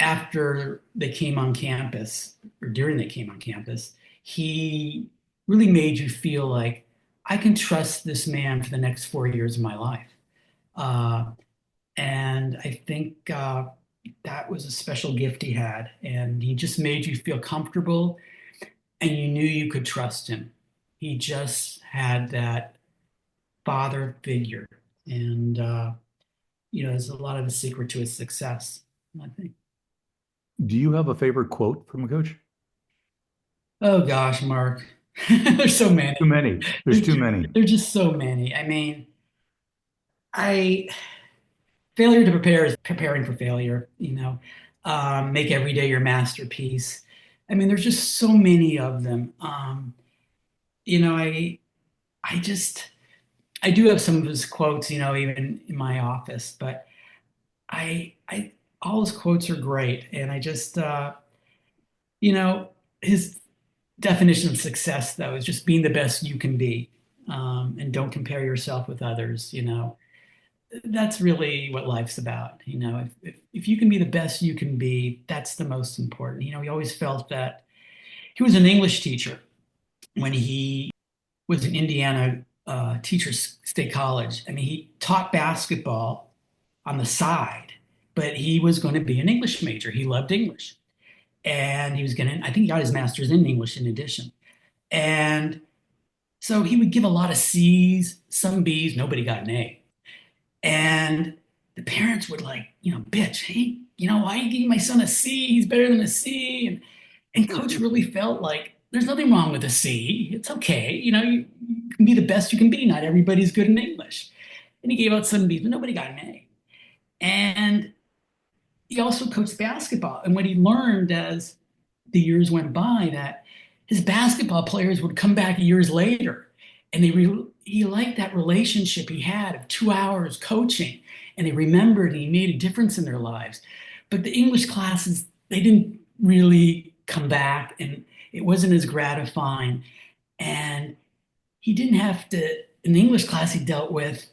after they came on campus or during they came on campus, he really made you feel like I can trust this man for the next 4 years of my life. Uh, and I think that was a special gift he had. And he just made you feel comfortable and you knew you could trust him. He just had that father figure. And, there's a lot of the secret to his success, I think. Do you have a favorite quote from a coach? Oh gosh, Mark. There's so many. Too many. There's too many. There's just so many. I mean, I failure to prepare is preparing for failure, make every day your masterpiece. I mean, there's just so many of them. You know, I I just I do have some of his quotes, even in my office, but I all his quotes are great, and I just his definition of success though is just being the best you can be, and don't compare yourself with others. That's really what life's about. If you can be the best you can be, that's the most important. He always felt that he was an English teacher when he was in Indiana Teachers State College. I mean, he taught basketball on the side, but he was going to be an English major. He loved English. And he was going to, I think he got his master's in English in addition. And so he would give a lot of C's, some B's, nobody got an A. And the parents would bitch, hey, why are you giving my son a C? He's better than a C. And coach really felt like there's nothing wrong with a C. It's okay. You can be the best you can be. Not everybody's good in English. And he gave out some B's, but nobody got an A. And he also coached basketball. And what he learned as the years went by, that his basketball players would come back years later, and he liked that relationship he had of 2 hours coaching, and they remembered, and he made a difference in their lives. But the English classes, they didn't really come back, and it wasn't as gratifying. And he didn't have to, in the English class, he dealt with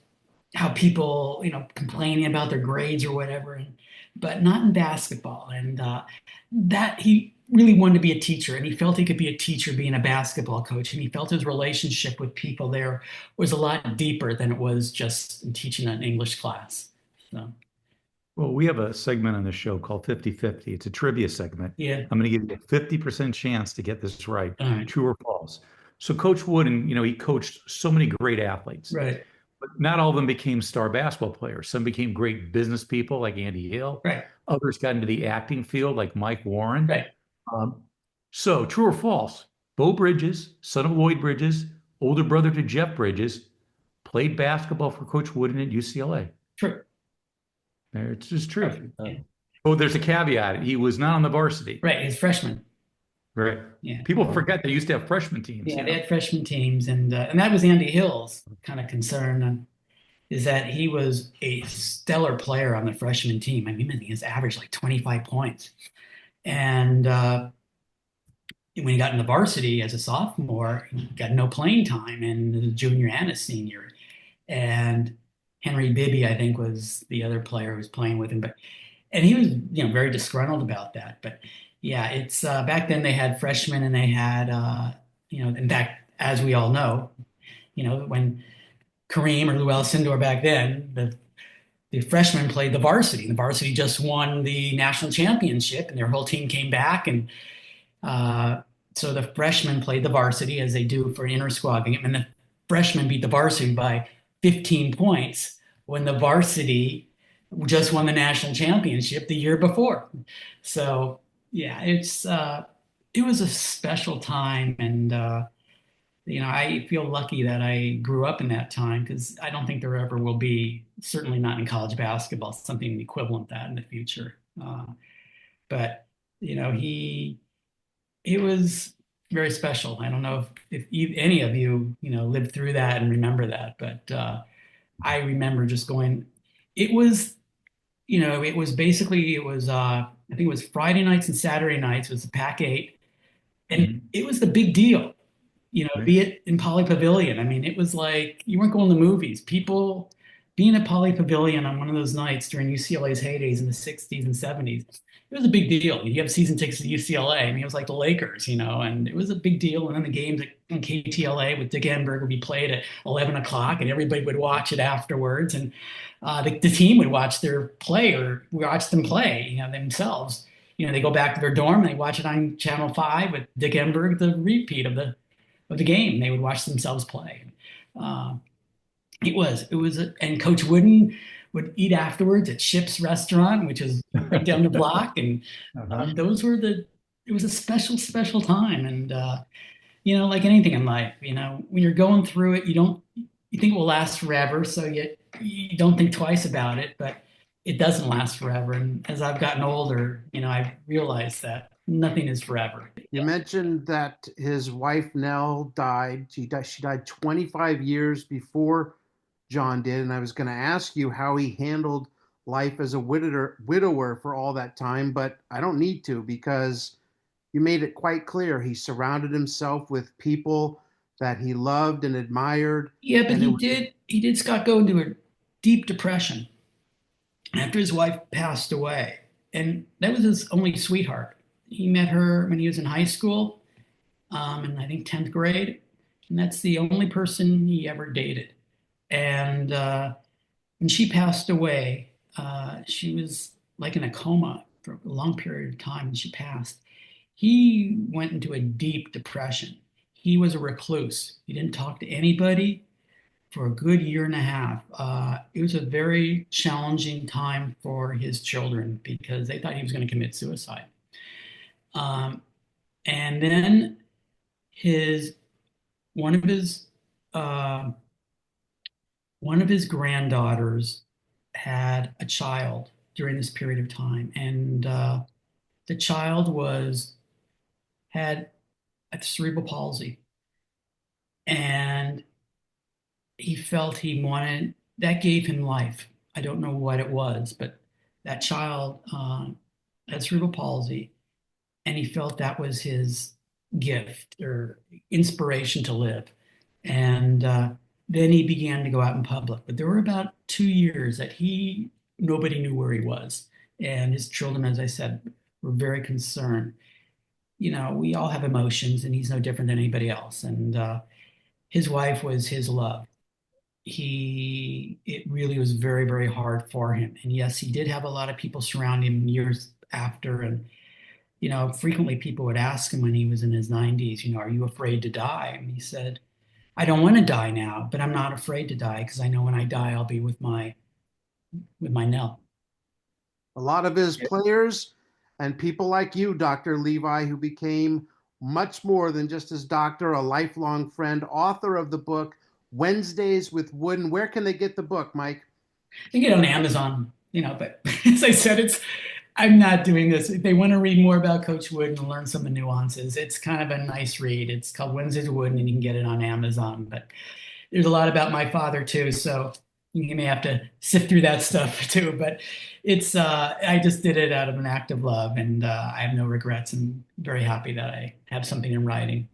how people, complaining about their grades or whatever, but not in basketball. And that he really wanted to be a teacher, and he felt he could be a teacher being a basketball coach. And he felt his relationship with people there was a lot deeper than it was just in teaching an English class. So. Well, we have a segment on the show called 50-50. It's a trivia segment. Yeah. I'm going to give you a 50% chance to get this right. All right. True or false. So Coach Wooden, he coached so many great athletes. Right. But not all of them became star basketball players. Some became great business people like Andy Hill. Right. Others got into the acting field like Mike Warren. Right. So true or false? Bo Bridges, son of Lloyd Bridges, older brother to Jeff Bridges, played basketball for Coach Wooden at UCLA. True. It's just true. Oh, there's a caveat. He was not on the varsity. Right. He's freshman. Right. Yeah. People forget they used to have freshman teams. Yeah, they had freshman teams, and that was Andy Hill's kind of concern, is that he was a stellar player on the freshman team. I mean, his average like 25 points, and when he got in the varsity as a sophomore, he got no playing time, and as a junior and a senior. And Henry Bibby, I think, was the other player who was playing with him, and he was very disgruntled about that, but. Yeah, it's back then they had freshmen, and they had, in fact, as we all know, when Kareem or Lou Alcindor back then, the freshmen played the varsity. The varsity just won the national championship, and their whole team came back, and so the freshmen played the varsity as they do for an inter-squad game, and the freshmen beat the varsity by 15 points when the varsity just won the national championship the year before. So yeah, it was a special time, and I feel lucky that I grew up in that time because I don't think there ever will be, certainly not in college basketball, something equivalent to that in the future. But he it was very special. I don't know if any of you lived through that and remember that, but I remember just going. It was it was basically I think it was Friday nights and Saturday nights was the Pac-8, and it was the big deal. Right. Be it in Poly Pavilion. I mean, it was like you weren't going to movies. People being at Poly Pavilion on one of those nights during UCLA's heydays in the 60s and 70s, it was a big deal. You have season tickets to UCLA. I mean, it was like the Lakers, and it was a big deal. And then the games on KTLA with Dick Enberg would be played at 11 o'clock, and everybody would watch it afterwards. And the team would watch their play or watch them play, themselves. They go back to their dorm, they watch it on Channel 5 with Dick Enberg, the repeat of the game. They would watch themselves play. And Coach Wooden would eat afterwards at Ship's Restaurant, which is right down the block. And it was a special, special time. And, like anything in life, when you're going through it, you think it will last forever. So you don't think twice about it, but it doesn't last forever. And as I've gotten older, I've realized that nothing is forever. You mentioned that his wife, Nell, died. She died 25 years before John did. And I was going to ask you how he handled life as a widower for all that time, but I don't need to because you made it quite clear. He surrounded himself with people that he loved and admired. Yeah, but he did, Scott, go into a deep depression after his wife passed away. And that was his only sweetheart. He met her when he was in high school, in I think 10th grade, and that's the only person he ever dated. And when she passed away, she was like in a coma for a long period of time, and she passed. He went into a deep depression. He was a recluse. He didn't talk to anybody for a good year and a half. It was a very challenging time for his children because they thought he was going to commit suicide. And then one of his granddaughters had a child during this period of time, and the child had a cerebral palsy, and he felt that gave him life. I don't know what it was, but that child had cerebral palsy. And he felt that was his gift or inspiration to live. And then he began to go out in public. But there were about 2 years that nobody knew where he was. And his children, as I said, were very concerned. We all have emotions, and he's no different than anybody else. And his wife was his love. It really was very, very hard for him. And yes, he did have a lot of people surround him years after. And frequently people would ask him when he was in his 90s, are you afraid to die? And he said, I don't want to die now, but I'm not afraid to die because I know when I die, I'll be with my Nell. A lot of his players and people like you, Dr. Levi, who became much more than just his doctor, a lifelong friend, author of the book, Wednesdays with Wooden. Where can they get the book, Mike? They get it on Amazon, but as I said, I'm not doing this. If they want to read more about Coach Wooden and learn some of the nuances, it's kind of a nice read. It's called Wednesdays with Wooden, and you can get it on Amazon. But there's a lot about my father too, so you may have to sift through that stuff too. But it's I just did it out of an act of love, and I have no regrets. I'm very happy that I have something in writing.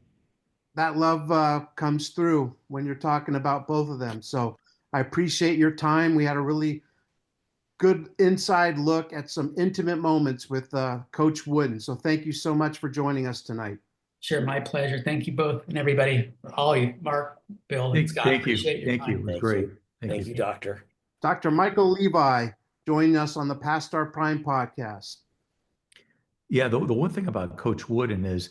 That love comes through when you're talking about both of them. So I appreciate your time. We had a really good inside look at some intimate moments with Coach Wooden. So thank you so much for joining us tonight. Sure, my pleasure. Thank you both and everybody, all you, Mark, Bill, and Scott. Thank you. Appreciate your Thank time. you. It was great. Thank you, Doctor. Dr. Michael Levi joining us on the Past Star Prime podcast. Yeah, the one thing about Coach Wooden is,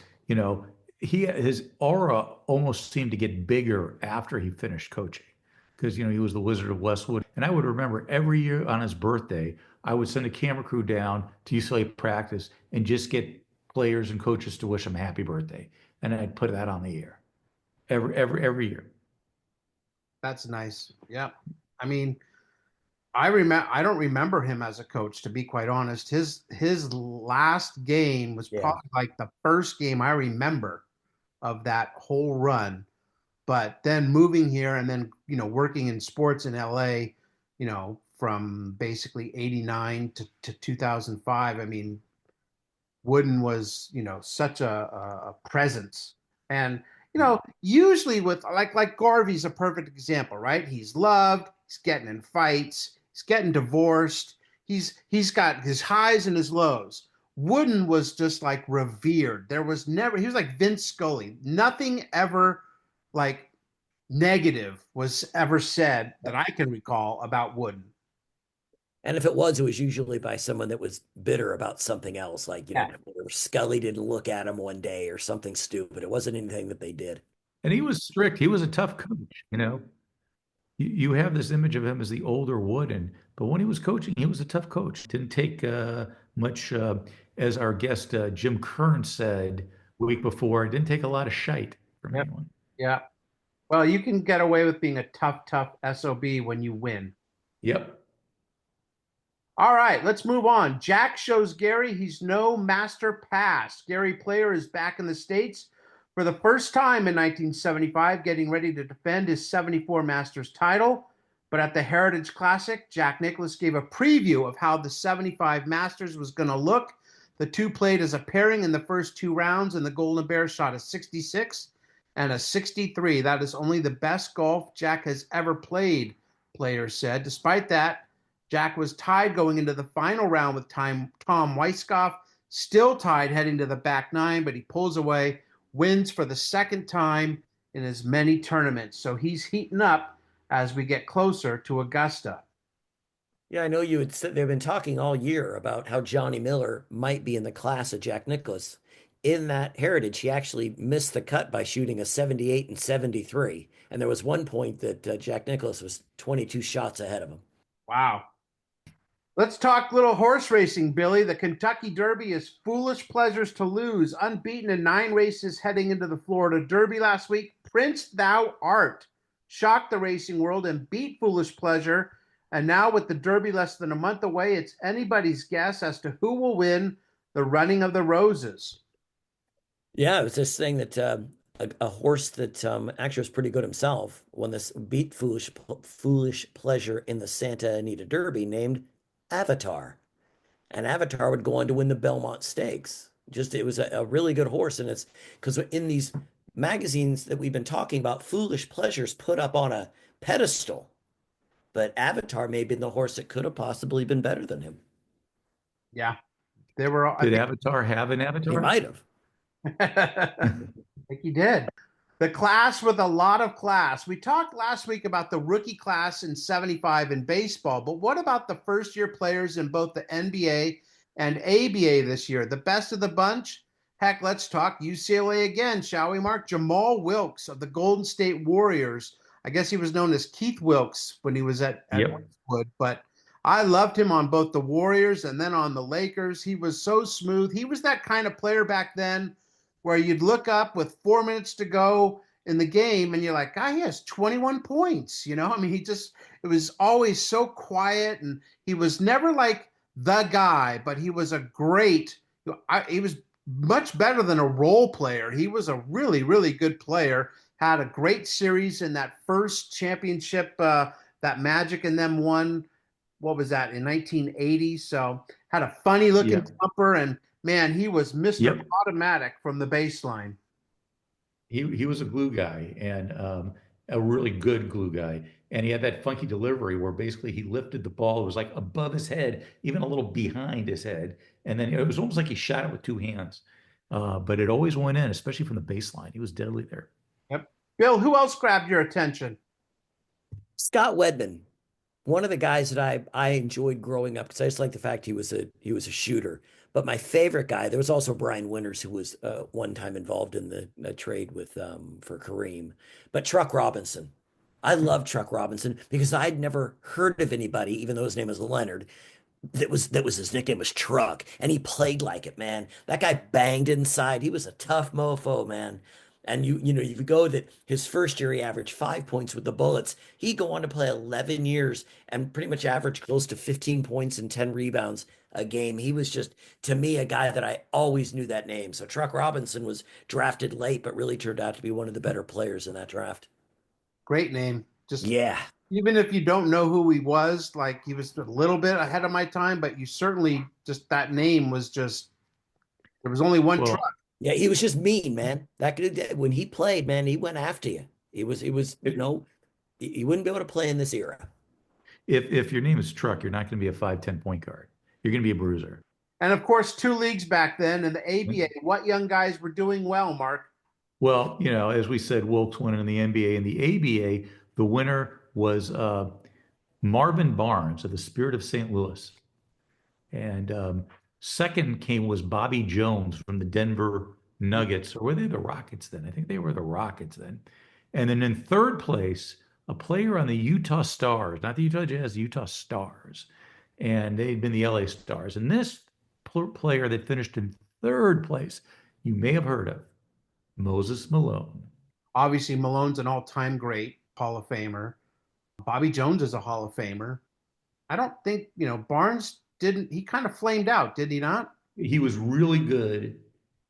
his aura almost seemed to get bigger after he finished coaching because, he was the Wizard of Westwood. And I would remember every year on his birthday, I would send a camera crew down to UCLA practice and just get players and coaches to wish him happy birthday. And I'd put that on the air every year. That's nice. Yeah. I mean, I don't remember him as a coach, to be quite honest. His last game was probably like the first game I remember of that whole run. But then moving here and then, working in sports in LA, from basically 89 to 2005. I mean, Wooden was, such a presence. And, usually with like Garvey's a perfect example, right? He's loved, he's getting in fights, he's getting divorced, he's got his highs and his lows. Wooden was just like revered. He was like Vince Scully. Nothing ever like negative was ever said that I can recall about Wooden. And if it was usually by someone that was bitter about something else, like, Scully didn't look at him one day or something stupid. It wasn't anything that they did. And he was strict. He was a tough coach, You have this image of him as the older Wooden, but when he was coaching, he was a tough coach. Didn't take much, as our guest Jim Kern said the week before, didn't take a lot of shite from anyone. Yeah. Well, you can get away with being a tough SOB when you win. Yep. All right, let's move on. Jack shows Gary he's no master pass. Gary Player is back in the States for the first time in 1975, getting ready to defend his 74 Masters title. But at the Heritage Classic, Jack Nicklaus gave a preview of how the 75 Masters was going to look. The two played as a pairing in the first two rounds, and the Golden Bear shot a 66 and a 63. That is only the best golf Jack has ever played, Player said. Despite that, Jack was tied going into the final round with Tom Weiskopf, still tied heading to the back nine, but he pulls away, wins for the second time in as many tournaments. So he's heating up as we get closer to Augusta. Yeah, I know you had said they've been talking all year about how Johnny Miller might be in the class of Jack Nicklaus. In that Heritage, he actually missed the cut by shooting a 78 and 73. And there was one point that Jack Nicklaus was 22 shots ahead of him. Wow. Let's talk little horse racing, Billy. The Kentucky Derby is foolish pleasures to lose. Unbeaten in 9 races heading into the Florida Derby last week, Prince Thou Art shocked the racing world and beat Foolish Pleasure. And now with the Derby less than a month away, it's anybody's guess as to who will win the Running of the Roses. Yeah, it was this thing that a horse that actually was pretty good himself won this, beat Foolish Pleasure in the Santa Anita Derby, named Avatar. And Avatar would go on to win the Belmont Stakes. It was a really good horse. And it's because in these magazines that we've been talking about, Foolish Pleasure's put up on a pedestal. But Avatar may have been the horse that could have possibly been better than him. Yeah. Did Avatar have an avatar? He might have. I think he did. The class with a lot of class. We talked last week about the rookie class in 75 in baseball, but what about the first-year players in both the NBA and ABA this year? The best of the bunch? Heck, let's talk UCLA again, shall we, Mark? Jamal Wilkes of the Golden State Warriors. I guess he was known as Keith Wilkes when he was at Westwood, but I loved him on both the Warriors and then on the Lakers. He was so smooth. He was that kind of player back then where you'd look up with 4 minutes to go in the game and you're like, God, he has 21 points. I mean, it was always so quiet, and he was never like the guy, but he was he was much better than a role player. He was a really, really good player, had a great series in that first championship that Magic and them won. What was that, in 1980? So had a funny looking temper, and man, he was Mr. Automatic from the baseline. He was a glue guy, and a really good glue guy. And he had that funky delivery where basically he lifted the ball. It was like above his head, even a little behind his head. And then it was almost like he shot it with 2 hands. But it always went in, especially from the baseline. He was deadly there. Yep. Bill, who else grabbed your attention? Scott Wedman. one of the guys that I enjoyed growing up because I just like the fact he was a shooter. But my favorite guy, there was also Brian Winters, who was one time involved in the trade with for Kareem. But Truck Robinson, I love Truck Robinson because I'd never heard of anybody, even though his name was Leonard, that was his nickname was Truck, and he played like it, man. That guy banged inside. He was a tough mofo, man. And you go that his first year he averaged 5 points with the Bullets. He'd go on to play 11 years and pretty much average close to 15 points and 10 rebounds a game. He was just, to me, a guy that I always knew that name. So Truck Robinson was drafted late, but really turned out to be one of the better players in that draft. Great name. Just Yeah. even if you don't know who he was, like he was a little bit ahead of my time, but you certainly just that name was just there was only one Truck. Yeah, he was just mean, man. When he played, man, he went after you. He wouldn't be able to play in this era. If your name is Truck, you're not going to be a 5'10" point guard. You're going to be a bruiser. And of course, 2 leagues back then in the ABA. What young guys were doing well, Mark? Well, as we said, Wilkes winning in the NBA. In the ABA, the winner was Marvin Barnes of the Spirit of St. Louis. And second was Bobby Jones from the Denver Nuggets. Or were they the Rockets then? I think they were the Rockets then. And then in third place, a player on the Utah Stars, not the Utah Jazz, the Utah Stars. And they'd been the LA Stars. And this player that finished in third place, you may have heard of, Moses Malone. Obviously, Malone's an all-time great Hall of Famer. Bobby Jones is a Hall of Famer. I don't think, Barnes didn't, he kind of flamed out, did he not? He was really good.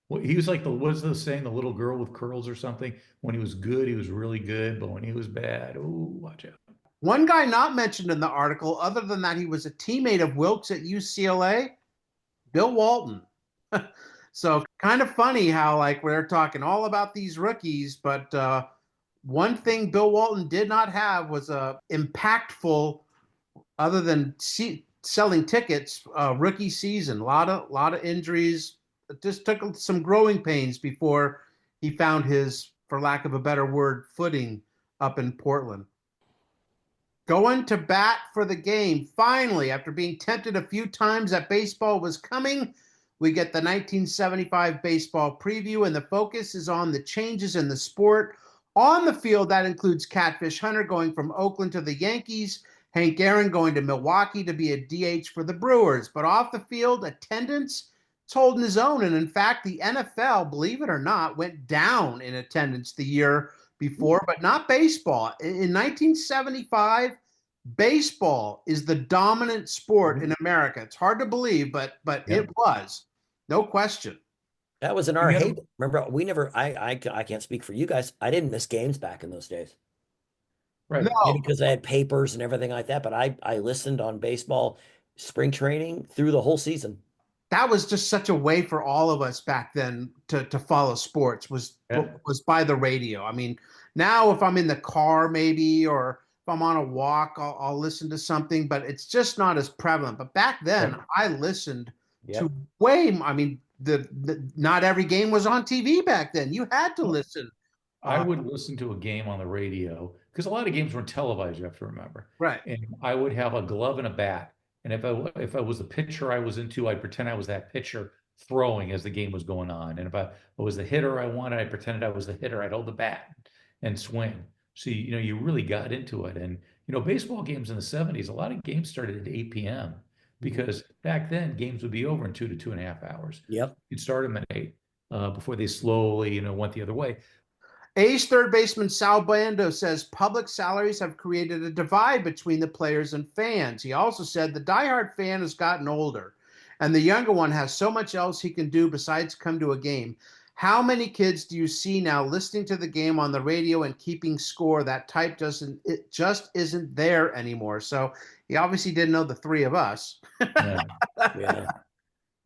Well, he was like what's the saying, the little girl with curls or something? When he was good, he was really good. But when he was bad, watch out. One guy not mentioned in the article, other than that he was a teammate of Wilkes at UCLA, Bill Walton. So kind of funny how we're talking all about these rookies, but one thing Bill Walton did not have was a impactful, other than selling tickets, rookie season. A lot of injuries. It just took some growing pains before he found his, for lack of a better word, footing up in Portland. Going to bat for the game. Finally, after being tempted a few times that baseball was coming, we get the 1975 baseball preview, and the focus is on the changes in the sport. On the field, that includes Catfish Hunter going from Oakland to the Yankees, Hank Aaron going to Milwaukee to be a DH for the Brewers. But off the field, attendance is holding his own. And in fact, the NFL, believe it or not, went down in attendance the year before, but not baseball. In 1975, baseball is the dominant sport in America. It's hard to believe, but it was. No question. That was in our heyday. Remember, we never, I can't speak for you guys. I didn't miss games back in those days. Right. No. Maybe because I had papers and everything like that, but I listened on baseball spring training through the whole season. That was just such a way for all of us back then to follow sports was by the radio. I mean, now if I'm in the car maybe, or if I'm on a walk, I'll listen to something, but it's just not as prevalent. But back then I listened to not every game was on TV back then. You had to listen. I would listen to a game on the radio because a lot of games weren't televised, you have to remember. Right. And I would have a glove and a bat. And if I was the pitcher I was into, I'd pretend I was that pitcher throwing as the game was going on. And if I was the hitter I wanted, I pretended I was the hitter. I'd hold the bat and swing. So, you really got into it. And, baseball games in the 70s, a lot of games started at 8 p.m. because back then games would be over in 2 to 2.5 hours. Yep. You'd start them at 8 before they slowly, went the other way. A's third baseman Sal Bando says public salaries have created a divide between the players and fans. He also said the diehard fan has gotten older, and the younger one has so much else he can do besides come to a game. How many kids do you see now listening to the game on the radio and keeping score? That type just isn't there anymore. So he obviously didn't know the three of us. Yeah.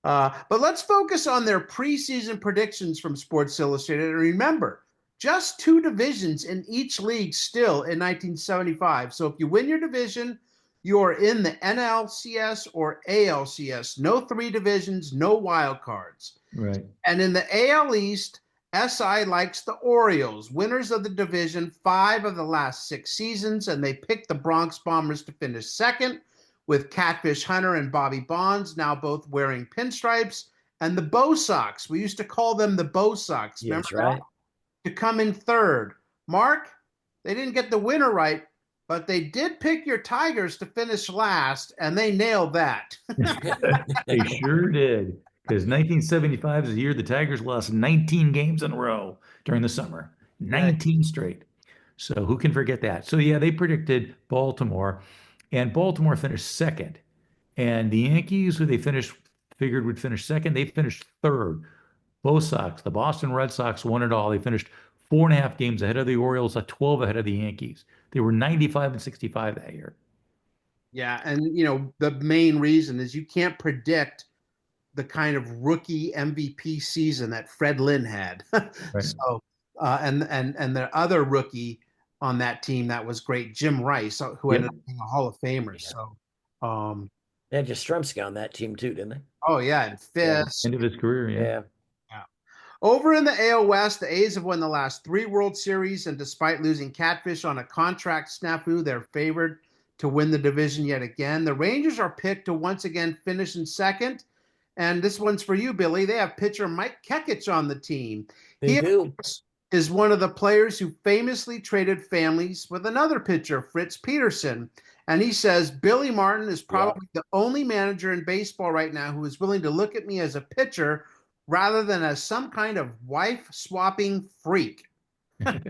But let's focus on their preseason predictions from Sports Illustrated. And remember, just 2 divisions in each league still in 1975. So if you win your division, you are in the NLCS or ALCS. No 3 divisions, no wild cards. Right. And in the AL East, SI likes the Orioles, winners of the division 5 of the last 6 seasons, and they picked the Bronx Bombers to finish second, with Catfish Hunter and Bobby Bonds now both wearing pinstripes, and the Bo Sox, we used to call them the Bo Sox, Yeah, remember that's right. that? To come in third. Mark, they didn't get the winner right, but they did pick your Tigers to finish last, and they nailed that. They sure did. Because 1975 is the year the Tigers lost 19 games in a row during the summer. 19 straight. So who can forget that? So yeah, they predicted Baltimore, and Baltimore finished second. And the Yankees, who they figured would finish second, they finished third. Both Sox, the Boston Red Sox won it all. They finished 4.5 games ahead of the Orioles, 12 ahead of the Yankees. They were 95 and 65 that year. Yeah, and the main reason is you can't predict the kind of rookie MVP season that Fred Lynn had. Right. So, and the other rookie on that team that was great, Jim Rice, who ended up being a Hall of Famer. Yeah. So, They had Yastrzemski on that team too, didn't they? oh yeah, and Fisk. End of his career, yeah. Over in the AL West, the A's have won the last 3 World Series, and despite losing Catfish on a contract snafu, they're favored to win the division yet again. The Rangers are picked to once again finish in second, and this one's for you, Billy. They have pitcher Mike Kekich on the team. They do. Is one of the players who famously traded families with another pitcher, Fritz Peterson. And he says, Billy Martin is probably the only manager in baseball right now who is willing to look at me as a pitcher rather than as some kind of wife-swapping freak. But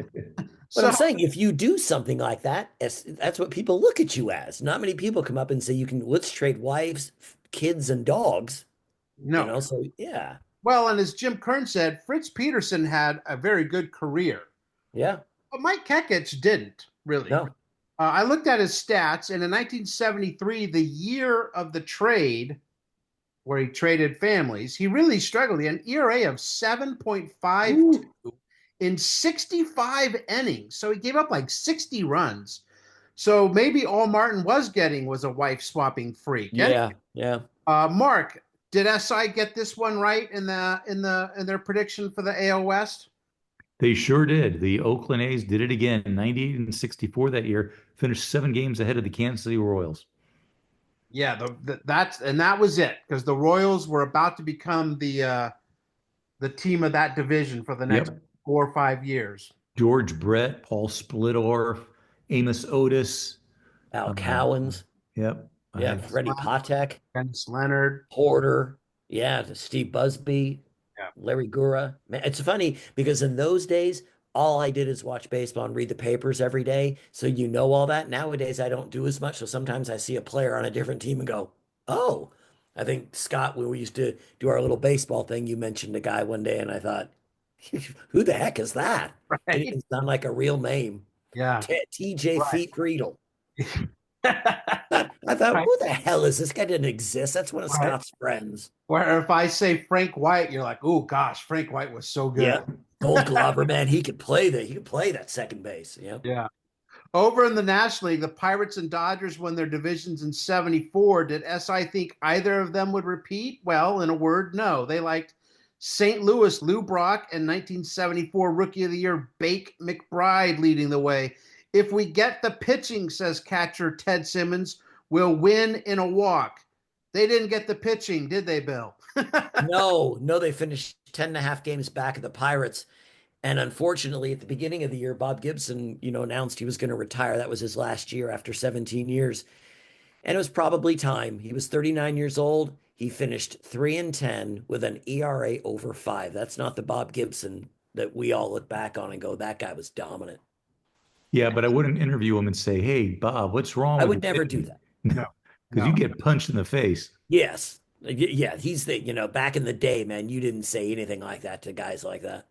I'm saying, if you do something like that, that's what people look at you as. Not many people come up and say, let's trade wives, kids, and dogs. No. So, yeah. Well, and as Jim Kern said, Fritz Peterson had a very good career. Yeah. But Mike Kekich didn't, really. No. I looked at his stats, and in 1973, the year of the trade where he traded families, he really struggled. He had an ERA of 7.52 in 65 innings. So he gave up like 60 runs. So maybe all Martin was getting was a wife-swapping freak. Yeah. Mark, did SI get this one right in their prediction for the AL West? They sure did. The Oakland A's did it again, 98 and 64 that year, finished 7 games ahead of the Kansas City Royals. Yeah, that was it, because the Royals were about to become the team of that division for the next 4 or 5 years. George Brett, Paul Splittorff, Amos Otis, Al Cowens. Yeah, Freddie Patek, Dennis Leonard, Porter. Yeah, Steve Busby. Larry Gura. Man, it's funny because in those days, all I did is watch baseball and read the papers every day. So all that. Nowadays, I don't do as much. So sometimes I see a player on a different team and go, oh, I think Scott, when we used to do our little baseball thing, you mentioned a guy one day and I thought, who the heck is that? Right. It didn't sound like a real name. Yeah. TJ Feet Friedel. I thought, who the hell is this guy? Didn't exist. That's one of Scott's friends. Where if I say Frank White, you're like, oh gosh, Frank White was so good. Yeah, Gold Glover, man, he could play that. He could play that second base. Yeah. Over in the National League, the Pirates and Dodgers won their divisions in '74. Did SI think either of them would repeat? Well, in a word, no. They liked St. Louis Lou Brock and 1974 Rookie of the Year Bake McBride leading the way. If we get the pitching, says catcher Ted Simmons, we'll win in a walk. They didn't get the pitching, did they, Bill? No, they finished 10.5 games back of the Pirates. And unfortunately, at the beginning of the year, Bob Gibson, announced he was going to retire. That was his last year after 17 years. And it was probably time. He was 39 years old. He finished 3-10 with an ERA over 5. That's not the Bob Gibson that we all look back on and go, that guy was dominant. Yeah, but I wouldn't interview him and say, hey, Bob, what's wrong? I would never do that. No, because you get punched in the face. Yes. Yeah, he's back in the day, man, you didn't say anything like that to guys like that.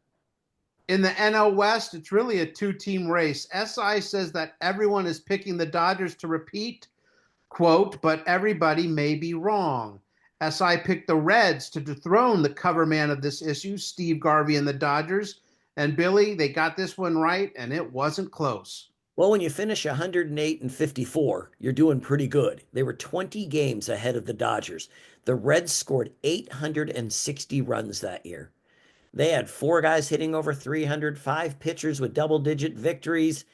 In the NL West, it's really a 2-team race. SI says that everyone is picking the Dodgers to repeat, quote, but everybody may be wrong. SI picked the Reds to dethrone the cover man of this issue, Steve Garvey and the Dodgers. And Billy, they got this one right, and it wasn't close. Well, when you finish 108 and 54, you're doing pretty good. They were 20 games ahead of the Dodgers. The Reds scored 860 runs that year. They had 4 guys hitting over 300, 5 pitchers with double-digit victories.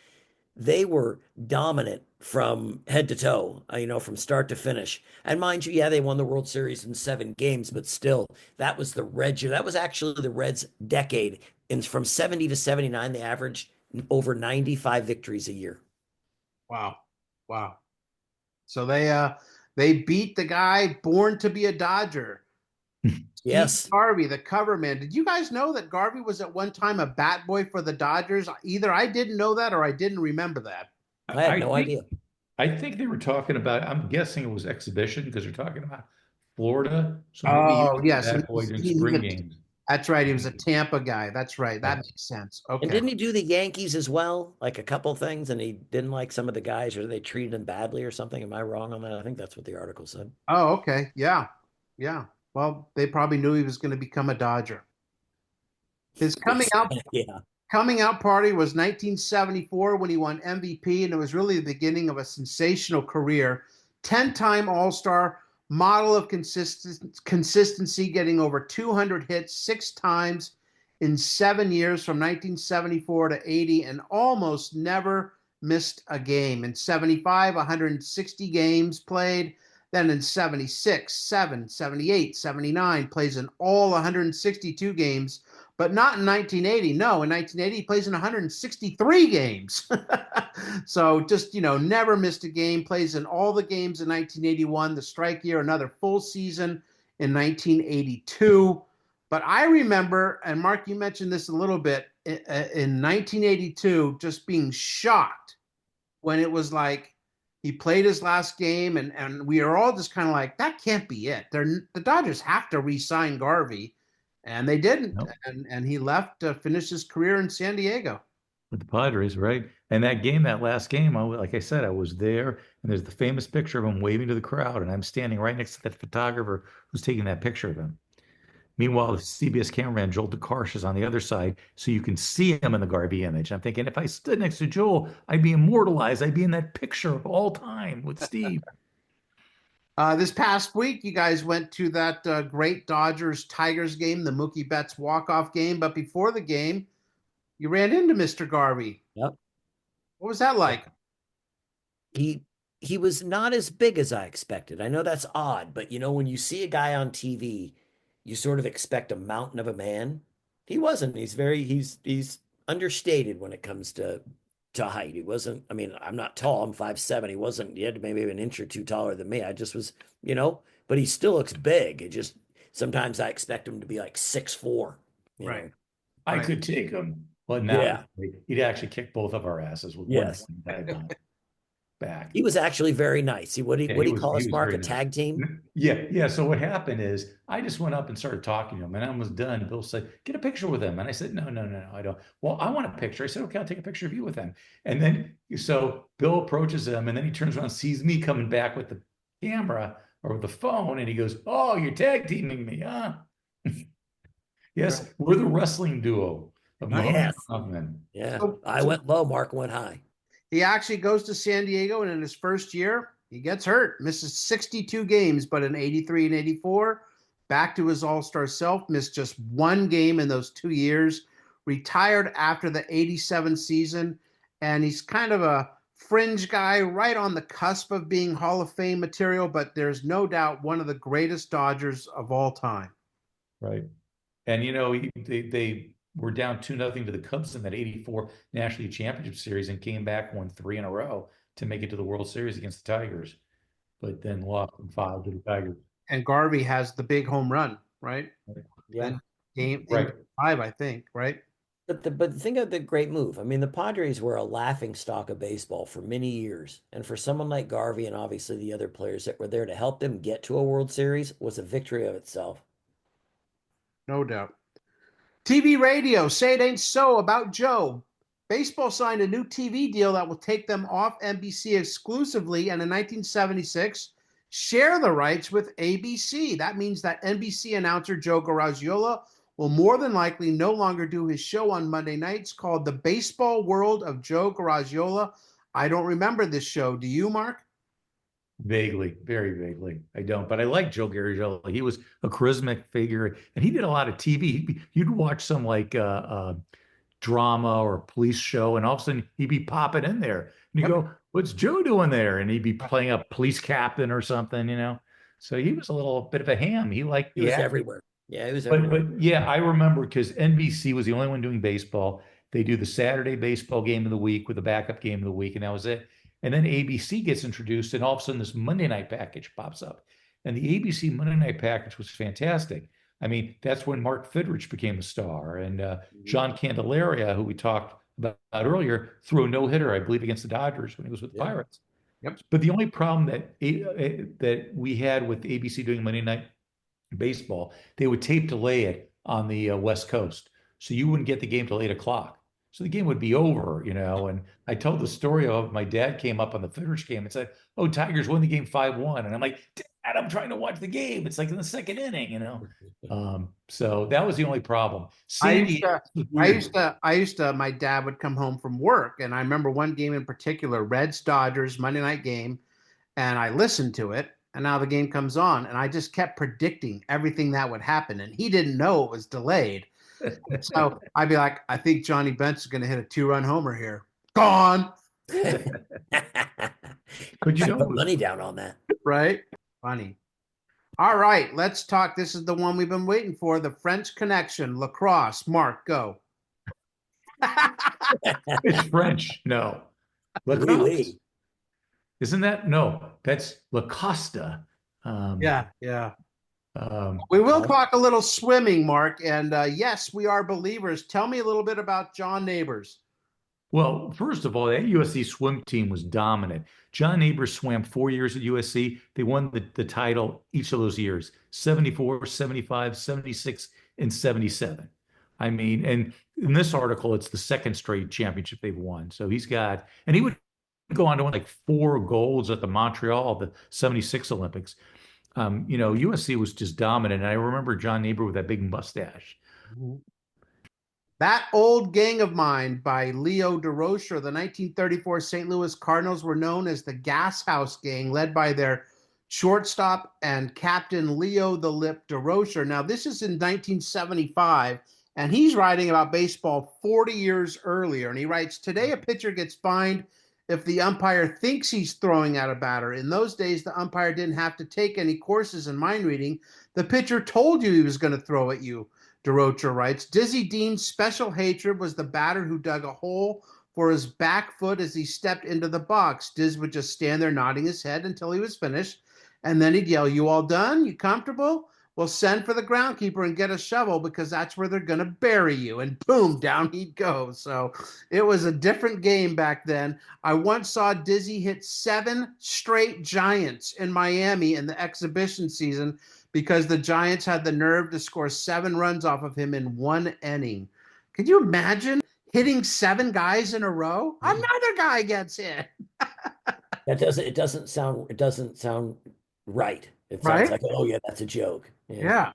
They were dominant from head to toe, from start to finish. And mind you, yeah, they won the World Series in 7 games, but still, that was the Reds. That was actually the Reds' decade. And from 70 to 79, they averaged over 95 victories a year. Wow. Wow. So they beat the guy born to be a Dodger. Yes. Steve Garvey, the cover man. Did you guys know that Garvey was at one time a bat boy for the Dodgers? Either I didn't know that or I didn't remember that. I had no idea. I think they were talking about, I'm guessing it was exhibition because they're talking about Florida. So maybe Oh, yes. that boy during spring games. That's right. He was a Tampa guy. That's right. That makes sense. Okay. And didn't he do the Yankees as well? Like a couple things, and he didn't like some of the guys, or they treated him badly or something. Am I wrong on that? I think that's what the article said. Oh, okay. Yeah. Yeah. Well, they probably knew he was going to become a Dodger. His coming out party was 1974 when he won MVP, and it was really the beginning of a sensational career. 10-time All-Star, model of consistency, getting over 200 hits 6 times in 7 years from 1974 to 80, and almost never missed a game. In 75, 160 games played. Then in 76, 7, 78, 79, plays in all 162 games, but not in 1980. No, in 1980, he plays in 163 games. So just, never missed a game, plays in all the games in 1981, the strike year, another full season in 1982. But I remember, and Mark, you mentioned this a little bit, in 1982, just being shocked when it was like, he played his last game, and we are all just kind of like, that can't be it. The Dodgers have to re-sign Garvey, and they didn't. Nope. And he left to finish his career in San Diego. With the Padres, right? And that last game, like I said, I was there, and there's the famous picture of him waving to the crowd, and I'm standing right next to that photographer who's taking that picture of him. Meanwhile, the CBS cameraman, Joel DeCarsh, is on the other side, so you can see him in the Garvey image. I'm thinking, if I stood next to Joel, I'd be immortalized. I'd be in that picture of all time with Steve. This past week, you guys went to that great Dodgers-Tigers game, the Mookie Betts walk-off game. But before the game, you ran into Mr. Garvey. Yep. What was that like? He was not as big as I expected. I know that's odd, but when you see a guy on TV, you sort of expect a mountain of a man. He wasn't. He's understated when it comes to height. He wasn't, I'm not tall. I'm 5'7". He wasn't, he had maybe an inch or two taller than me. I just was, but he still looks big. It just, sometimes I expect him to be like 6'4". Right. I could take him, but now he'd actually kick both of our asses with one back. He was actually very nice. What did he call us, Mark? A tag team? Yeah. So what happened is I just went up and started talking to him, and I was done. Bill said, "Get a picture with him," and I said, "No, I don't." Well, I want a picture. I said, "Okay, I'll take a picture of you with him." And then so Bill approaches him, and then he turns around, sees me coming back with the camera or with the phone, and he goes, "Oh, you're tag teaming me, huh?" Yes, we're the wrestling duo of Hoffman. Yeah, I went low, Mark went high. He actually goes to San Diego, and in his first year, he gets hurt, misses 62 games, but in 83 and 84, back to his all-star self, missed just 1 game in those 2 years, retired after the 87 season, and he's kind of a fringe guy right on the cusp of being Hall of Fame material, but there's no doubt one of the greatest Dodgers of all time. Right. And, they were down 2-0 to the Cubs in that 84 National League Championship Series and came back, won 3 in a row to make it to the World Series against the Tigers, but then lost in 5 to the Tigers. And Garvey has the big home run, right? Yeah. Game 5, I think, right? But think of the great move. The Padres were a laughing stock of baseball for many years. And for someone like Garvey and obviously the other players that were there to help them get to a World Series was a victory of itself. No doubt. TV radio, Say It Ain't So about Joe. Baseball signed a new TV deal that will take them off NBC exclusively, and in 1976, share the rights with ABC. That means that NBC announcer Joe Garagiola will more than likely no longer do his show on Monday nights called The Baseball World of Joe Garagiola. I don't remember this show. Do you, Mark? Vaguely, very vaguely. I don't, but I like Joe Garagiola. He was a charismatic figure, and he did a lot of TV. You'd watch some like drama or police show, and all of a sudden he'd be popping in there, and you go, "What's Joe doing there?" And he'd be playing a police captain or something, you know. So he was a little bit of a ham. He liked He the was act. everywhere. Yeah, he was But everywhere. yeah, I remember because NBC was the only one doing baseball. They do the Saturday baseball game of the week with the backup game of the week, and that was it. And then ABC gets introduced, and all of a sudden this Monday night package pops up. And the ABC Monday night package was fantastic. I mean, that's when Mark Fidrich became a star, and John Candelaria, who we talked about earlier, threw a no-hitter, I believe, against the Dodgers when he was with the Pirates. Yep. But the only problem that we had with ABC doing Monday night baseball, they would tape delay it on the West Coast. So you wouldn't get the game till 8 o'clock. So the game would be over, you know. And I told the story of my dad came up on the Finnish game and said, "Oh, Tigers won the game 5-1." And I'm like, "Dad, I'm trying to watch the game. It's like in the second inning, you know." So that was the only problem. I used to, my dad would come home from work, and I remember one game in particular, Reds Dodgers Monday night game, and I listened to it, and now the game comes on, and I just kept predicting everything that would happen, and he didn't know it was delayed. So I'd be like, I think Johnny Bench is going to hit a 2-run homer here. Gone. But you know, put money down on that. Right? Funny. All right, let's talk. This is the one we've been waiting for, the French Connection, lacrosse. Mark, go. it's French. No. Oui, oui. Isn't that? No, that's La Costa. Yeah. We will talk a little swimming, Mark. And yes, we are believers. Tell me a little bit about John Neighbors. Well, first of all, that USC swim team was dominant. John Neighbors swam 4 years at USC. They won the title each of those years, 74, 75, 76, and 77. I mean, and in this article, it's the second straight championship they've won. So and he would go on to win like 4 golds at the Montreal, the 76 Olympics. You know, USC was just dominant. And I remember John Neighbor with that big mustache. That Old Gang of Mine by Leo DeRocher. The 1934 St. Louis Cardinals were known as the Gas House Gang, led by their shortstop and captain Leo the Lip DeRocher. Now, this is in 1975, and he's writing about baseball 40 years earlier. And he writes, today a pitcher gets fined if the umpire thinks he's throwing at a batter. In those days, the umpire didn't have to take any courses in mind reading. The pitcher told you he was going to throw at you. DeRocher writes, Dizzy Dean's special hatred was the batter who dug a hole for his back foot as he stepped into the box. Diz would just stand there nodding his head until he was finished, and then he'd yell, you all done? You comfortable? Well, send for the groundkeeper and get a shovel because that's where they're going to bury you. And boom, down he'd go. So it was a different game back then. I once saw Dizzy hit 7 straight Giants in Miami in the exhibition season because the Giants had the nerve to score 7 runs off of him in 1 inning. Could you imagine hitting 7 guys in a row? Another guy gets hit. It doesn't sound right. It sounds like, oh yeah, that's a joke. Yeah.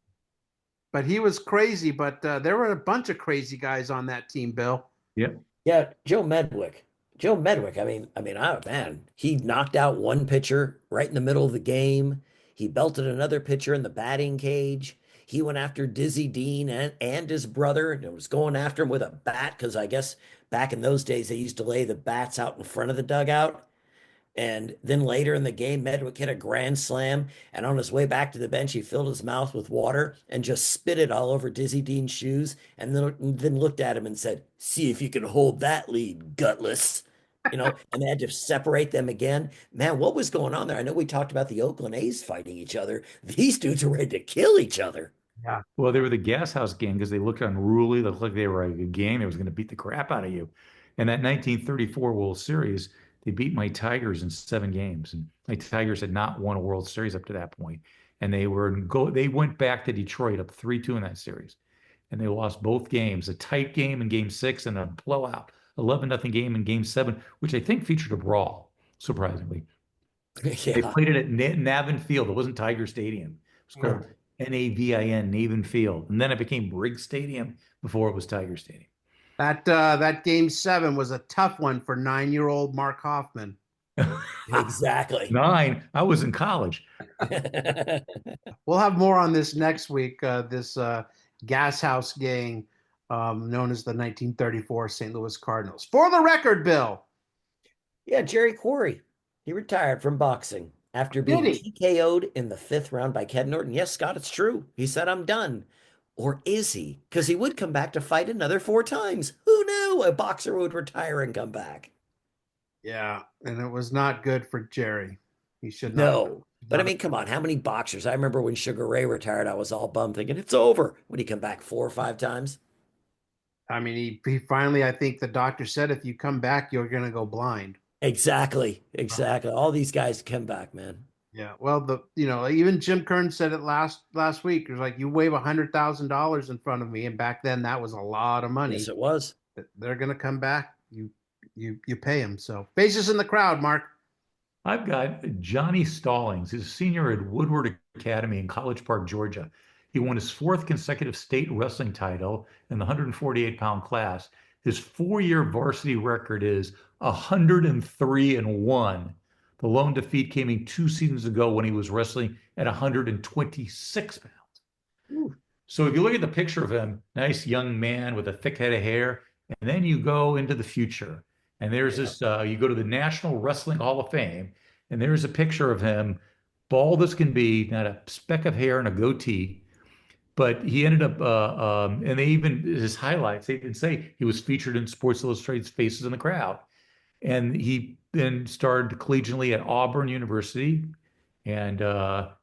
But he was crazy, but there were a bunch of crazy guys on that team, Bill. Yep. Yeah, Joe Medwick. Man, he knocked out one pitcher right in the middle of the game. He belted another pitcher in the batting cage. He went after Dizzy Dean and his brother and was going after him with a bat because I guess back in those days they used to lay the bats out in front of the dugout. And then later in the game, Medwick hit a grand slam. And on his way back to the bench, he filled his mouth with water and just spit it all over Dizzy Dean's shoes. And then looked at him and said, see if you can hold that lead, gutless. You know, and they had to separate them again. Man, what was going on there? I know we talked about the Oakland A's fighting each other. These dudes were ready to kill each other. Yeah. Well, they were the Gas House Gang because they looked unruly. They looked like they were a gang that was going to beat the crap out of you. And that 1934 World Series, they beat my Tigers in 7 games. And my Tigers had not won a World Series up to that point. And they went back to Detroit up 3-2 in that series. And they lost both games, a tight game in game 6 and a blowout, 11-0 game in game 7, which I think featured a brawl, surprisingly. Yeah. They played it at Navin Field. It wasn't Tiger Stadium. It was called Navin, Navin Field. And then it became Briggs Stadium before it was Tiger Stadium. That game 7 was a tough one for 9-year-old Mark Hoffman. Exactly. 9. I was in college. We'll have more on this next week. This gas house gang, known as the 1934 St. Louis Cardinals. For the record, Bill. Yeah, Jerry Quarry. He retired from boxing after being Did he? TKO'd in the 5th round by Ken Norton. Yes, Scott, it's true. He said, I'm done. Or is he? Because he would come back to fight another 4 times. Who knew a boxer would retire and come back? Yeah, and it was not good for Jerry. He should not. No. But I mean, come on, how many boxers? I remember when Sugar Ray retired, I was all bummed thinking it's over. Would he come back 4 or 5 times? I mean, he finally, I think the doctor said, if you come back, you're going to go blind. Exactly. Exactly. All these guys come back, man. Yeah. Well, even Jim Kern said it last week. It was like, you wave $100,000 in front of me, and back then that was a lot of money. Yes, it was. They're going to come back. You pay them. So faces in the crowd, Mark. I've got Johnny Stallings. He's a senior at Woodward Academy in College Park, Georgia. He won his 4th consecutive state wrestling title in the 148-pound class. His 4-year varsity record is 103-1. The lone defeat came in 2 seasons ago when he was wrestling at 126 pounds. Ooh. So if you look at the picture of him, nice young man with a thick head of hair, and then you go into the future, and there's this, you go to the National Wrestling Hall of Fame, and there's a picture of him, bald as can be, not a speck of hair and a goatee. But he ended up, and they even, his highlights, they even say he was featured in Sports Illustrated's Faces in the Crowd. And he then started collegiately at Auburn University. And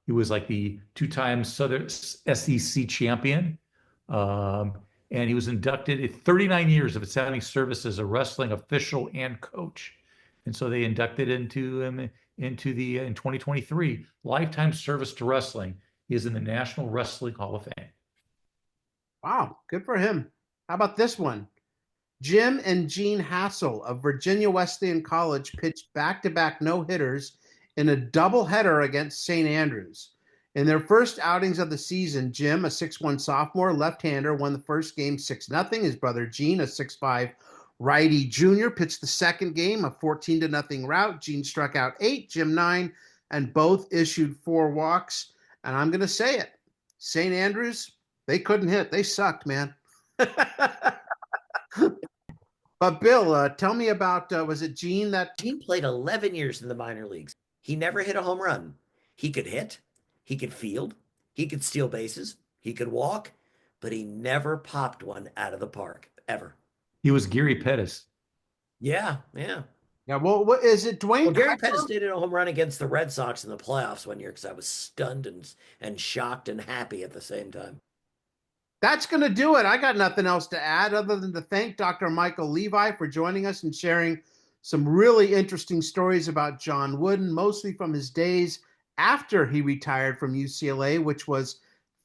he was like the 2-time Southern SEC champion. And he was inducted at 39 years of outstanding service as a wrestling official and coach. And so they inducted into him into the, in 2023, lifetime service to wrestling. He is in the National Wrestling Hall of Fame. Wow, good for him. How about this one? Jim and Gene Hassel of Virginia Wesleyan College pitched back-to-back no-hitters in a doubleheader against St. Andrews. In their first outings of the season, Jim, a 6'1 sophomore left-hander, won the first game 6-0. His brother Gene, a 6'5 righty junior, pitched the second game, a 14-0 rout. Gene struck out 8, Jim 9, and both issued 4 walks. And I'm going to say it. St. Andrews, they couldn't hit. They sucked, man. But Bill, tell me about, was it Gene that... Gene played 11 years in the minor leagues. He never hit a home run. He could hit. He could field. He could steal bases. He could walk. But he never popped one out of the park, ever. He was Gary Pettis. Yeah, yeah. Yeah, well, what is it, Dwayne? Well, Gary Pettis did a home run against the Red Sox in the playoffs one year because I was stunned and shocked and happy at the same time. That's going to do it. I got nothing else to add other than to thank Dr. Michael Levi for joining us and sharing some really interesting stories about John Wooden, mostly from his days after he retired from UCLA, which was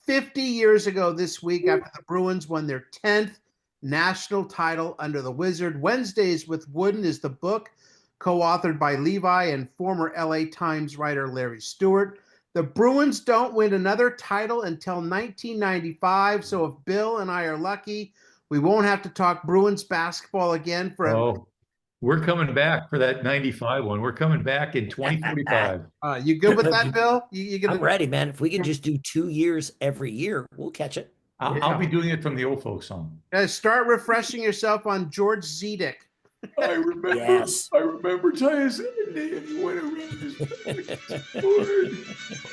50 years ago this week after the Bruins won their 10th national title under the Wizard. Wednesdays with Wooden is the book co-authored by Levi and former LA Times writer Larry Stewart. The Bruins don't win another title until 1995, so if Bill and I are lucky, we won't have to talk Bruins basketball again for we're coming back for that 95 one. We're coming back in 2045. You good with that, Bill? I'm ready, man. If we can just do 2 years every year, we'll catch it. I'll be doing it from the old folks song. Start refreshing yourself on George Zedek. I remember. Yes. I remember Tyus and he went around his board.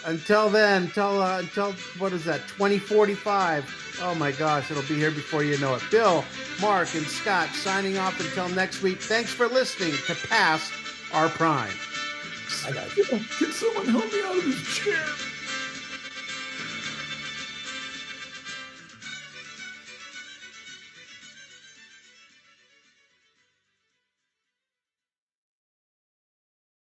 Until then, until what is that? 2045. Oh my gosh, it'll be here before you know it. Bill, Mark, and Scott signing off until next week. Thanks for listening to Past Our Prime. I got it. Can someone help me out of this chair?